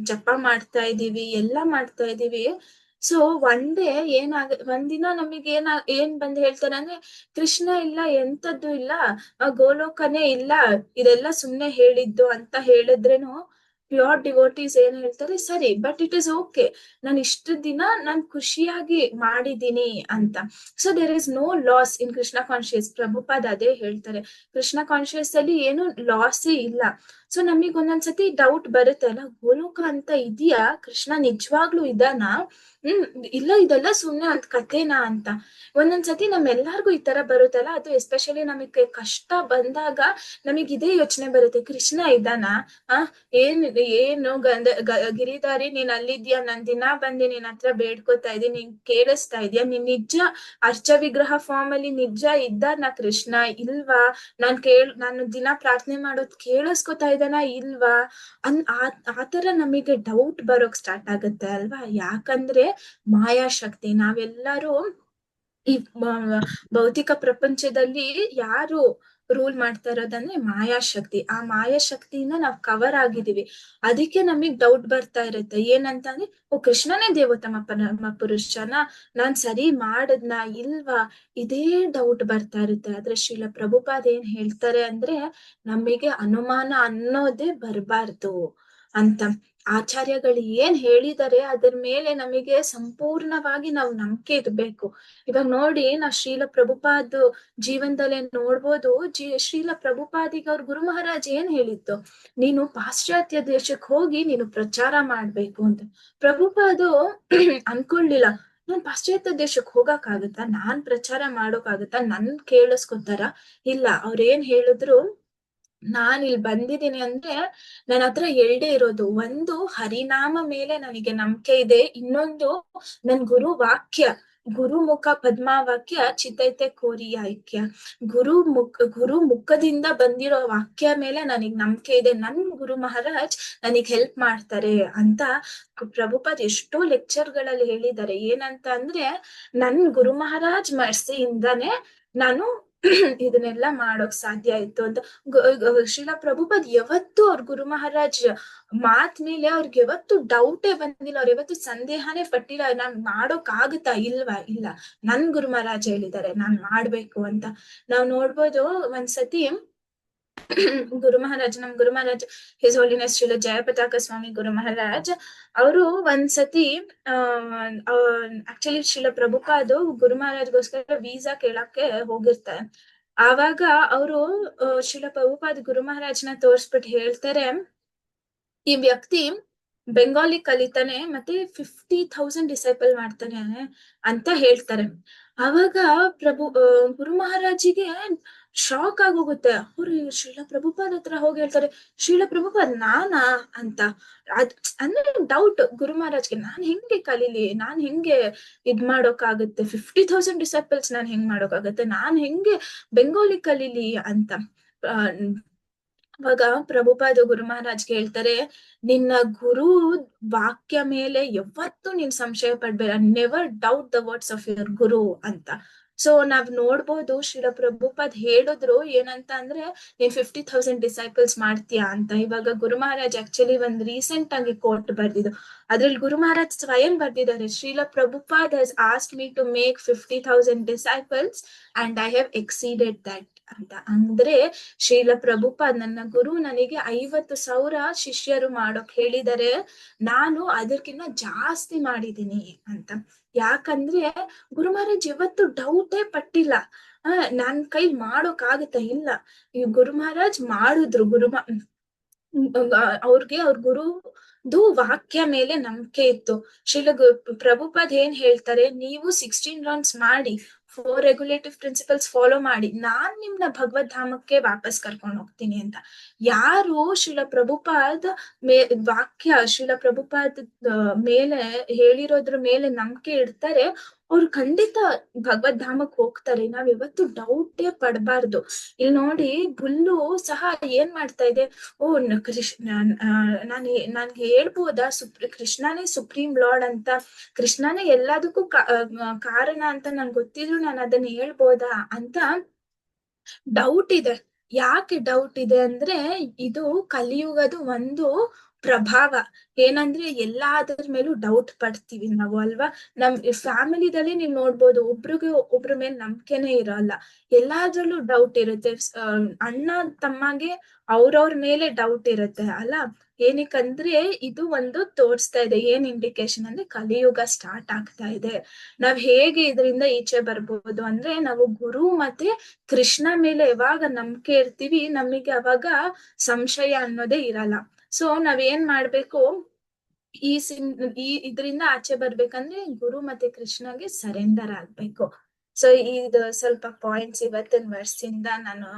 ಜಪ ಮಾಡ್ತಾ ಇದೀವಿ, ಎಲ್ಲ ಮಾಡ್ತಾ ಇದೀವಿ. ಸೊ ಒಂದಿನ ನಮಗೆ ಏನ್ ಬಂದ್ ಹೇಳ್ತಾರೆ ಅಂದ್ರೆ, ಕೃಷ್ಣ ಇಲ್ಲ, ಎಂತದ್ದು ಇಲ್ಲ, ಗೋಲೋಕನೇ ಇಲ್ಲ, ಇದೆಲ್ಲ ಸುಮ್ನೆ ಹೇಳಿದ್ದು ಅಂತ ಹೇಳಿದ್ರೇನು ಪ್ಯೂರ್ ಡಿವೋಟೀಸ್ ಏನ್ ಹೇಳ್ತಾರೆ, ಸರಿ ಬಟ್ ಇಟ್ ಇಸ್ ಓಕೆ, ನಾನು ಇಷ್ಟು ದಿನ ನಾನ್ ಖುಷಿಯಾಗಿ ಮಾಡಿದೀನಿ ಅಂತ. So there is no loss in Krishna conscious. Prabhupad ಅದೇ ಹೇಳ್ತಾರೆ, ಕೃಷ್ಣ ಕಾನ್ಶಿಯಸ್ ಅಲ್ಲಿ ಏನು ಲಾಸೇ ಇಲ್ಲ. ಸೊ ನಮಗ್ ಒಂದೊಂದ್ಸತಿ ಡೌಟ್ ಬರುತ್ತೆ ಅಲ್ಲ, ಗೋಲೋಕ ಅಂತ ಇದೆಯಾ, ಕೃಷ್ಣ ನಿಜವಾಗ್ಲೂ ಇದಾನಾ, ಇಲ್ಲ ಇದೆಲ್ಲ ಸುಮ್ನೆ ಒಂದ್ ಕಥೆನಾ ಅಂತ. ಒಂದೊಂದ್ಸತಿ ನಮ್ಮೆಲ್ಲಾರ್ಗು ಈ ತರ ಬರುತ್ತಲ್ಲ, ಅದು ಎಸ್ಪೆಷಲಿ ನಮಗೆ ಕಷ್ಟ ಬಂದಾಗ ನಮಗ್ ಇದೇ ಯೋಚನೆ ಬರುತ್ತೆ, ಕೃಷ್ಣ ಇದ್ದಾನ, ಆ ಏನು ಗಿರಿಧಾರಿ ನೀನ್ ಅಲ್ಲಿದ್ಯಾ, ನಾನ್ ದಿನ ಬಂದಿ ನಿನ್ ಹತ್ರ ಬೇಡ್ಕೋತಾ ಇದೀನಿ, ನೀನ್ ಕೇಳಿಸ್ತಾ ಇದ್ಯಾ, ನೀನ್ ನಿಜ ಅರ್ಚ ವಿಗ್ರಹ ಫಾರ್ಮ್ ಅಲ್ಲಿ ನಿಜ ಇದ್ದಾನ ಕೃಷ್ಣ ಇಲ್ವಾ, ನಾನು ದಿನ ಪ್ರಾರ್ಥನೆ ಮಾಡೋದ್ ಕೇಳಿಸ್ಕೊತಾ ಇದ್ದಾನ ಇಲ್ವಾ, ಆತರ ನಮಗೆ ಡೌಟ್ ಬರೋಕ್ ಸ್ಟಾರ್ಟ್ ಆಗುತ್ತೆ ಅಲ್ವಾ. ಯಾಕಂದ್ರೆ ಮಾಯಾಶಕ್ತಿ, ನಾವೆಲ್ಲರೂ ಈ ಭೌತಿಕ ಪ್ರಪಂಚದಲ್ಲಿ ಯಾರು ರೂಲ್ ಮಾಡ್ತಾ ಇರೋದಂದ್ರೆ ಮಾಯಾಶಕ್ತಿ. ಆ ಮಾಯಾಶಕ್ತಿಯಿಂದ ನಾವ್ ಕವರ್ ಆಗಿದೀವಿ, ಅದಕ್ಕೆ ನಮಗ್ ಡೌಟ್ ಬರ್ತಾ ಇರುತ್ತೆ. ಏನಂತಂದ್ರೆ, ಓ ಕೃಷ್ಣನೇ ದೇವೋತ್ತಮ ಪುರುಷನ, ನಾನ್ ಸರಿ ಮಾಡದ್ನ ಇಲ್ವಾ, ಇದೇ ಡೌಟ್ ಬರ್ತಾ ಇರುತ್ತೆ. ಆದ್ರೆ ಶ್ರೀಲ ಪ್ರಭುಪಾದ್ ಏನ್ ಹೇಳ್ತಾರೆ ಅಂದ್ರೆ, ನಮಗೆ ಅನುಮಾನ ಅನ್ನೋದೇ ಬರ್ಬಾರ್ದು ಅಂತ. ಆಚಾರ್ಯಗಳು ಏನ್ ಹೇಳಿದರೆ ಅದ್ರ ಮೇಲೆ ನಮಗೆ ಸಂಪೂರ್ಣವಾಗಿ ನಾವು ನಂಬಿಕೆ ಇರ್ಬೇಕು. ಇವಾಗ ನೋಡಿ, ನಾವ್ ಶ್ರೀಲ ಪ್ರಭುಪಾದ್ ಜೀವನದಲ್ಲೇ ನೋಡ್ಬೋದು, ಶ್ರೀಲ ಪ್ರಭುಪಾದಿಗೆ ಅವ್ರ ಗುರು ಮಹಾರಾಜ್ ಏನ್ ಹೇಳಿತ್ತು, ನೀನು ಪಾಶ್ಚಾತ್ಯ ದೇಶಕ್ಕೆ ಹೋಗಿ ನೀನು ಪ್ರಚಾರ ಮಾಡ್ಬೇಕು ಅಂತ. ಪ್ರಭುಪಾದು ಅನ್ಕೊಳ್ಳಿಲ್ಲ, ನಾನ್ ಪಾಶ್ಚಾತ್ಯ ದೇಶಕ್ಕೆ ಹೋಗಕ್ಕಾಗತ್ತಾ, ನಾನ್ ಪ್ರಚಾರ ಮಾಡೋಕಾಗತ್ತಾ, ನನ್ ಕೇಳಿಸ್ಕೊತಾರ, ಇಲ್ಲ. ಅವ್ರೇನ್ ಹೇಳಿದ್ರು, ನಾನ್ ಇಲ್ಲಿ ಬಂದಿದ್ದೀನಿ ಅಂದ್ರೆ ನನ್ನ ಹತ್ರ ಎರಡೇ ಇರೋದು, ಒಂದು ಹರಿನಾಮ ಮೇಲೆ ನನಗೆ ನಂಬಿಕೆ ಇದೆ, ಇನ್ನೊಂದು ನನ್ ಗುರು ವಾಕ್ಯ, ಗುರುಮುಖ ಪದ್ಮಾವಾಕ್ಯ ಚಿತ್ತೈತೆ ಕೋರಿ ಐಕ್ಯ. ಗುರು ಮುಖದಿಂದ ಬಂದಿರೋ ವಾಕ್ಯ ಮೇಲೆ ನನಗ್ ನಂಬಿಕೆ ಇದೆ, ನನ್ ಗುರು ಮಹಾರಾಜ್ ನನಗ್ ಹೆಲ್ಪ್ ಮಾಡ್ತಾರೆ ಅಂತ ಪ್ರಭುಪಾದ್ ಎಷ್ಟೋ ಲೆಕ್ಚರ್ಗಳಲ್ಲಿ ಹೇಳಿದ್ದಾರೆ. ಏನಂತ ಅಂದ್ರೆ, ನನ್ ಗುರು ಮಹಾರಾಜ್ ಮರ್ಸಿಯಿಂದಾನೇ ನಾನು ಇದನ್ನೆಲ್ಲ ಮಾಡೋಕ್ ಸಾಧ್ಯ ಆಯ್ತು ಅಂತ. ಶ್ರೀಲ ಪ್ರಭುಪಾದ್ ಯಾವತ್ತು ಅವ್ರ ಗುರು ಮಹಾರಾಜ್ ಮಾತ್ ಮೇಲೆ ಅವ್ರಿಗೆ ಯಾವತ್ತು ಡೌಟೇ ಬಂದಿಲ್ಲ, ಅವ್ರ ಯಾವತ್ತು ಸಂದೇಹನೇ ಪಟ್ಟಿಲ್ಲ, ನಾನ್ ಮಾಡೋಕ್ ಆಗುತ್ತಾ ಇಲ್ವಾ, ಇಲ್ಲ, ನನ್ ಗುರು ಮಹಾರಾಜ್ ಹೇಳಿದ್ದಾರೆ ನಾನ್ ಮಾಡ್ಬೇಕು ಅಂತ. ನಾವ್ ನೋಡ್ಬೋದು ಒಂದ್ಸತಿ ಗುರು ಮಹಾರಾಜ್, ನಮ್ ಗುರು ಮಹಾರಾಜ್ ಹಿಸ್ ಹೋಲಿನೆಸ್ ಶ್ರೀಲ ಜಯಪತಾಕ ಸ್ವಾಮಿ ಗುರು ಮಹಾರಾಜ್, ಅವರು ಒಂದ್ಸತಿ ಆಕ್ಚುಲಿ ಶ್ರೀಲ ಪ್ರಭುಪಾದ್ ಗುರು ಮಹಾರಾಜ್ಗೋಸ್ಕರ ವೀಸಾ ಕೇಳಕ್ಕೆ ಹೋಗಿರ್ತಾರೆ. ಆವಾಗ ಅವರು ಶ್ರೀಲ ಪ್ರಭುಪಾದ್ ಗುರು ಮಹಾರಾಜ್ನ ತೋರ್ಸ್ಬಿಟ್ಟು ಹೇಳ್ತಾರೆ, ಈ ವ್ಯಕ್ತಿ ಬೆಂಗಾಲಿ ಕಲಿತಾನೆ ಮತ್ತೆ 50,000 ಡಿಸೈಪಲ್ ಮಾಡ್ತಾನೆ ಅಂತ ಹೇಳ್ತಾರೆ. ಅವಾಗ ಗುರು ಮಹಾರಾಜಿಗೆ ಶಾಕ್ ಆಗೋಗುತ್ತೆ. ಅವ್ರು ಶ್ರೀಲ ಪ್ರಭುಪಾದ್ ಹತ್ರ ಹೋಗಿ ಹೇಳ್ತಾರೆ, ಶ್ರೀಲ ಪ್ರಭುಪಾದ್ ನಾನಾ ಅಂತ. ಅಂದ್ರೆ ಡೌಟ್ ಗುರು ಮಹಾರಾಜ್ಗೆ, ನಾನ್ ಹೆಂಗೆ ಕಲೀಲಿ, ನಾನ್ ಹೆಂಗೆ ಇದ್ ಮಾಡೋಕಾಗುತ್ತೆ, 50,000 ಡಿಸೈಪಲ್ಸ್ ನಾನ್ ಹೆಂಗ್ ಮಾಡೋಕಾಗತ್ತೆ, ನಾನ್ ಹೆಂಗೆ ಬೆಂಗಾಲಿ ಕಲೀಲಿ ಅಂತ. ಅವಾಗ ಪ್ರಭುಪಾದ ಗುರು ಮಹಾರಾಜ್ಗೆ ಹೇಳ್ತಾರೆ, ನಿನ್ನ ಗುರು ವಾಕ್ಯ ಮೇಲೆ ಯಾವತ್ತೂ ನೀನ್ ಸಂಶಯ ಪಡ್ಬೇಡ, never doubt the words of your guru ಅಂತ. ಸೊ ನಾವ್ ನೋಡ್ಬೋದು, ಶ್ರೀಲ ಪ್ರಭುಪಾದ್ ಹೇಳಿದ್ರು ಏನಂತ ಅಂದ್ರೆ, ನೀನ್ 50,000 ಡಿಸೈಪಲ್ಸ್ ಮಾಡ್ತೀಯಾ ಅಂತ. ಇವಾಗ ಗುರು ಮಹಾರಾಜ್ ಆಕ್ಚುಲಿ ಒಂದ್ ರೀಸೆಂಟ್ ಆಗಿ ಕೋಟ್ ಬರ್ದಿದ್ದು, ಅದ್ರಲ್ಲಿ ಗುರು ಮಹಾರಾಜ್ ಸ್ವಯಂ ಬರ್ದಿದ್ದಾರೆ, Srila Prabhupad has asked me to make 50,000 disciples and I have exceeded that ಅಂತ. ಅಂದ್ರೆ ಶ್ರೀಲ ಪ್ರಭುಪಾದ್ ನನ್ನ ಗುರು ನನಗೆ 50,000 ಶಿಷ್ಯರು ಮಾಡೋಕ್ ಹೇಳಿದರೆ, ನಾನು ಅದಕ್ಕಿಂತ ಜಾಸ್ತಿ ಮಾಡಿದೀನಿ ಅಂತ. ಯಾಕಂದ್ರೆ ಗುರು ಮಹಾರಾಜ್ ಯಾವತ್ತು ಡೌಟೇ ಪಟ್ಟಿಲ್ಲ, ನನ್ ಕೈ ಮಾಡೋಕ್ ಆಗತ್ತಾ, ಇಲ್ಲ. ಈ ಗುರು ಮಹಾರಾಜ್ ಮಾಡಿದ್ರು, ಅವ್ರಿಗೆ ಅವ್ರ ಗುರುದು ವಾಕ್ಯ ಮೇಲೆ ನಂಬಿಕೆ ಇತ್ತು. ಶ್ರೀಲ ಪ್ರಭುಪಾದ್ ಏನ್ ಹೇಳ್ತಾರೆ, ನೀವು 16 ರೌಂಡ್ಸ್ ಮಾಡಿ 4 ರೆಗ್ಯುಲೇಟಿವ್ ಪ್ರಿನ್ಸಿಪಲ್ಸ್ ಫಾಲೋ ಮಾಡಿ, ನಾನ್ ನಿಮ್ನ ಭಗವದ್ ಧಾಮಕ್ಕೆ ವಾಪಸ್ ಕರ್ಕೊಂಡು ಹೋಗ್ತೀನಿ ಅಂತ. ಯಾರು ಶ್ರೀಲ ಪ್ರಭುಪಾದ್ ವಾಕ್ಯ, ಶ್ರೀಲ ಪ್ರಭುಪಾದ್ ಮೇಲೆ ಹೇಳಿರೋದ್ರ ಮೇಲೆ ನಂಬಿಕೆ ಇಡ್ತಾರೆ, ಅವ್ರು ಖಂಡಿತ ಭಗವದ್ ಧಾಮಕ್ ಹೋಗ್ತಾರೆ. ನಾವ್ ಯಾವತ್ತು ಡೌಟೇ ಪಡಬಾರ್ದು. ಇಲ್ಲಿ ನೋಡಿ, ಹುಲ್ಲು ಸಹ ಏನ್ ಮಾಡ್ತಾ ಇದೆ, ಓ ನಾನ್ ಹೇಳ್ಬೋದಾ, ಕೃಷ್ಣನೇ ಸುಪ್ರೀಂ ಲಾರ್ಡ್ ಅಂತ, ಕೃಷ್ಣನೇ ಎಲ್ಲದಕ್ಕೂ ಕಾರಣ ಅಂತ ನನ್ ಗೊತ್ತಿದ್ರು ನಾನು ಅದನ್ನ ಹೇಳ್ಬೋದಾ ಅಂತ ಡೌಟ್ ಇದೆ. ಯಾಕೆ ಡೌಟ್ ಇದೆ ಅಂದ್ರೆ, ಇದು ಕಲಿಯುಗದ ಒಂದು ಪ್ರಭಾವ ಏನಂದ್ರೆ ಎಲ್ಲಾದ್ರ ಮೇಲೂ ಡೌಟ್ ಪಡ್ತೀವಿ ನಾವು ಅಲ್ವಾ. ನಮ್ ಫ್ಯಾಮಿಲಿದಲ್ಲಿ ನೀವ್ ನೋಡ್ಬೋದು, ಒಬ್ರಿಗೆ ಒಬ್ರ ಮೇಲೆ ನಂಬಿಕೆನೆ ಇರಲ್ಲ, ಎಲ್ಲಾದ್ರಲ್ಲೂ ಡೌಟ್ ಇರುತ್ತೆ. ಅಣ್ಣ ತಮ್ಮಗೆ ಅವ್ರವ್ರ ಮೇಲೆ ಡೌಟ್ ಇರುತ್ತೆ ಅಲ್ಲ. ಏನಕ್ಕಂದ್ರೆ ಇದು ಒಂದು ತೋರಿಸ್ತಾ ಇದೆ, ಏನ್ ಇಂಡಿಕೇಶನ್ ಅಂದ್ರೆ ಕಲಿಯುಗ ಸ್ಟಾರ್ಟ್ ಆಗ್ತಾ ಇದೆ. ನಾವ್ ಹೇಗೆ ಇದರಿಂದ ಈಚೆ ಬರ್ಬೋದು ಅಂದ್ರೆ, ನಾವು ಗುರು ಮತ್ತೆ ಕೃಷ್ಣ ಮೇಲೆ ಯಾವಾಗ ನಂಬಿಕೆ ಇರ್ತೀವಿ, ನಮಗೆ ಅವಾಗ ಸಂಶಯ ಅನ್ನೋದೇ ಇರಲ್ಲ. ಸೊ ನಾವ್ ಏನ್ ಮಾಡ್ಬೇಕು, ಇದರಿಂದ ಆಚೆ ಬರ್ಬೇಕಂದ್ರೆ ಗುರು ಮತ್ತೆ ಕೃಷ್ಣಗೆ ಸರೆಂಡರ್ ಆಗ್ಬೇಕು. ಸೊ ಇದು ಸ್ವಲ್ಪ ಪಾಯಿಂಟ್ಸ್ ಇವತ್ತಿನ ವರ್ಷದಿಂದ ನಾನು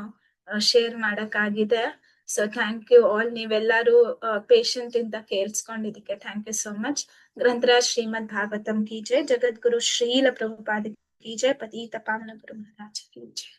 ಶೇರ್ ಮಾಡಕ್ಕಾಗಿದೆ. ಸೊ ಥ್ಯಾಂಕ್ ಯು ಆಲ್, ನೀವೆಲ್ಲರೂ ಪೇಷಂಟ್ ಇಂದ ಕೇಳಿಸ್ಕೊಂಡಿದ್ದಕ್ಕೆ thank you so much. Grantharaj Srimad Bhagavatam ಕಿ ಜೈ, ಜಗದ್ಗುರು ಶ್ರೀಲ ಪ್ರಭುಪಾದ ಕಿ ಜೈ, ಪತಿತ ಪಾವನ ಗುರು ಮಹಾರಾಜ ಕಿ ಜೈ.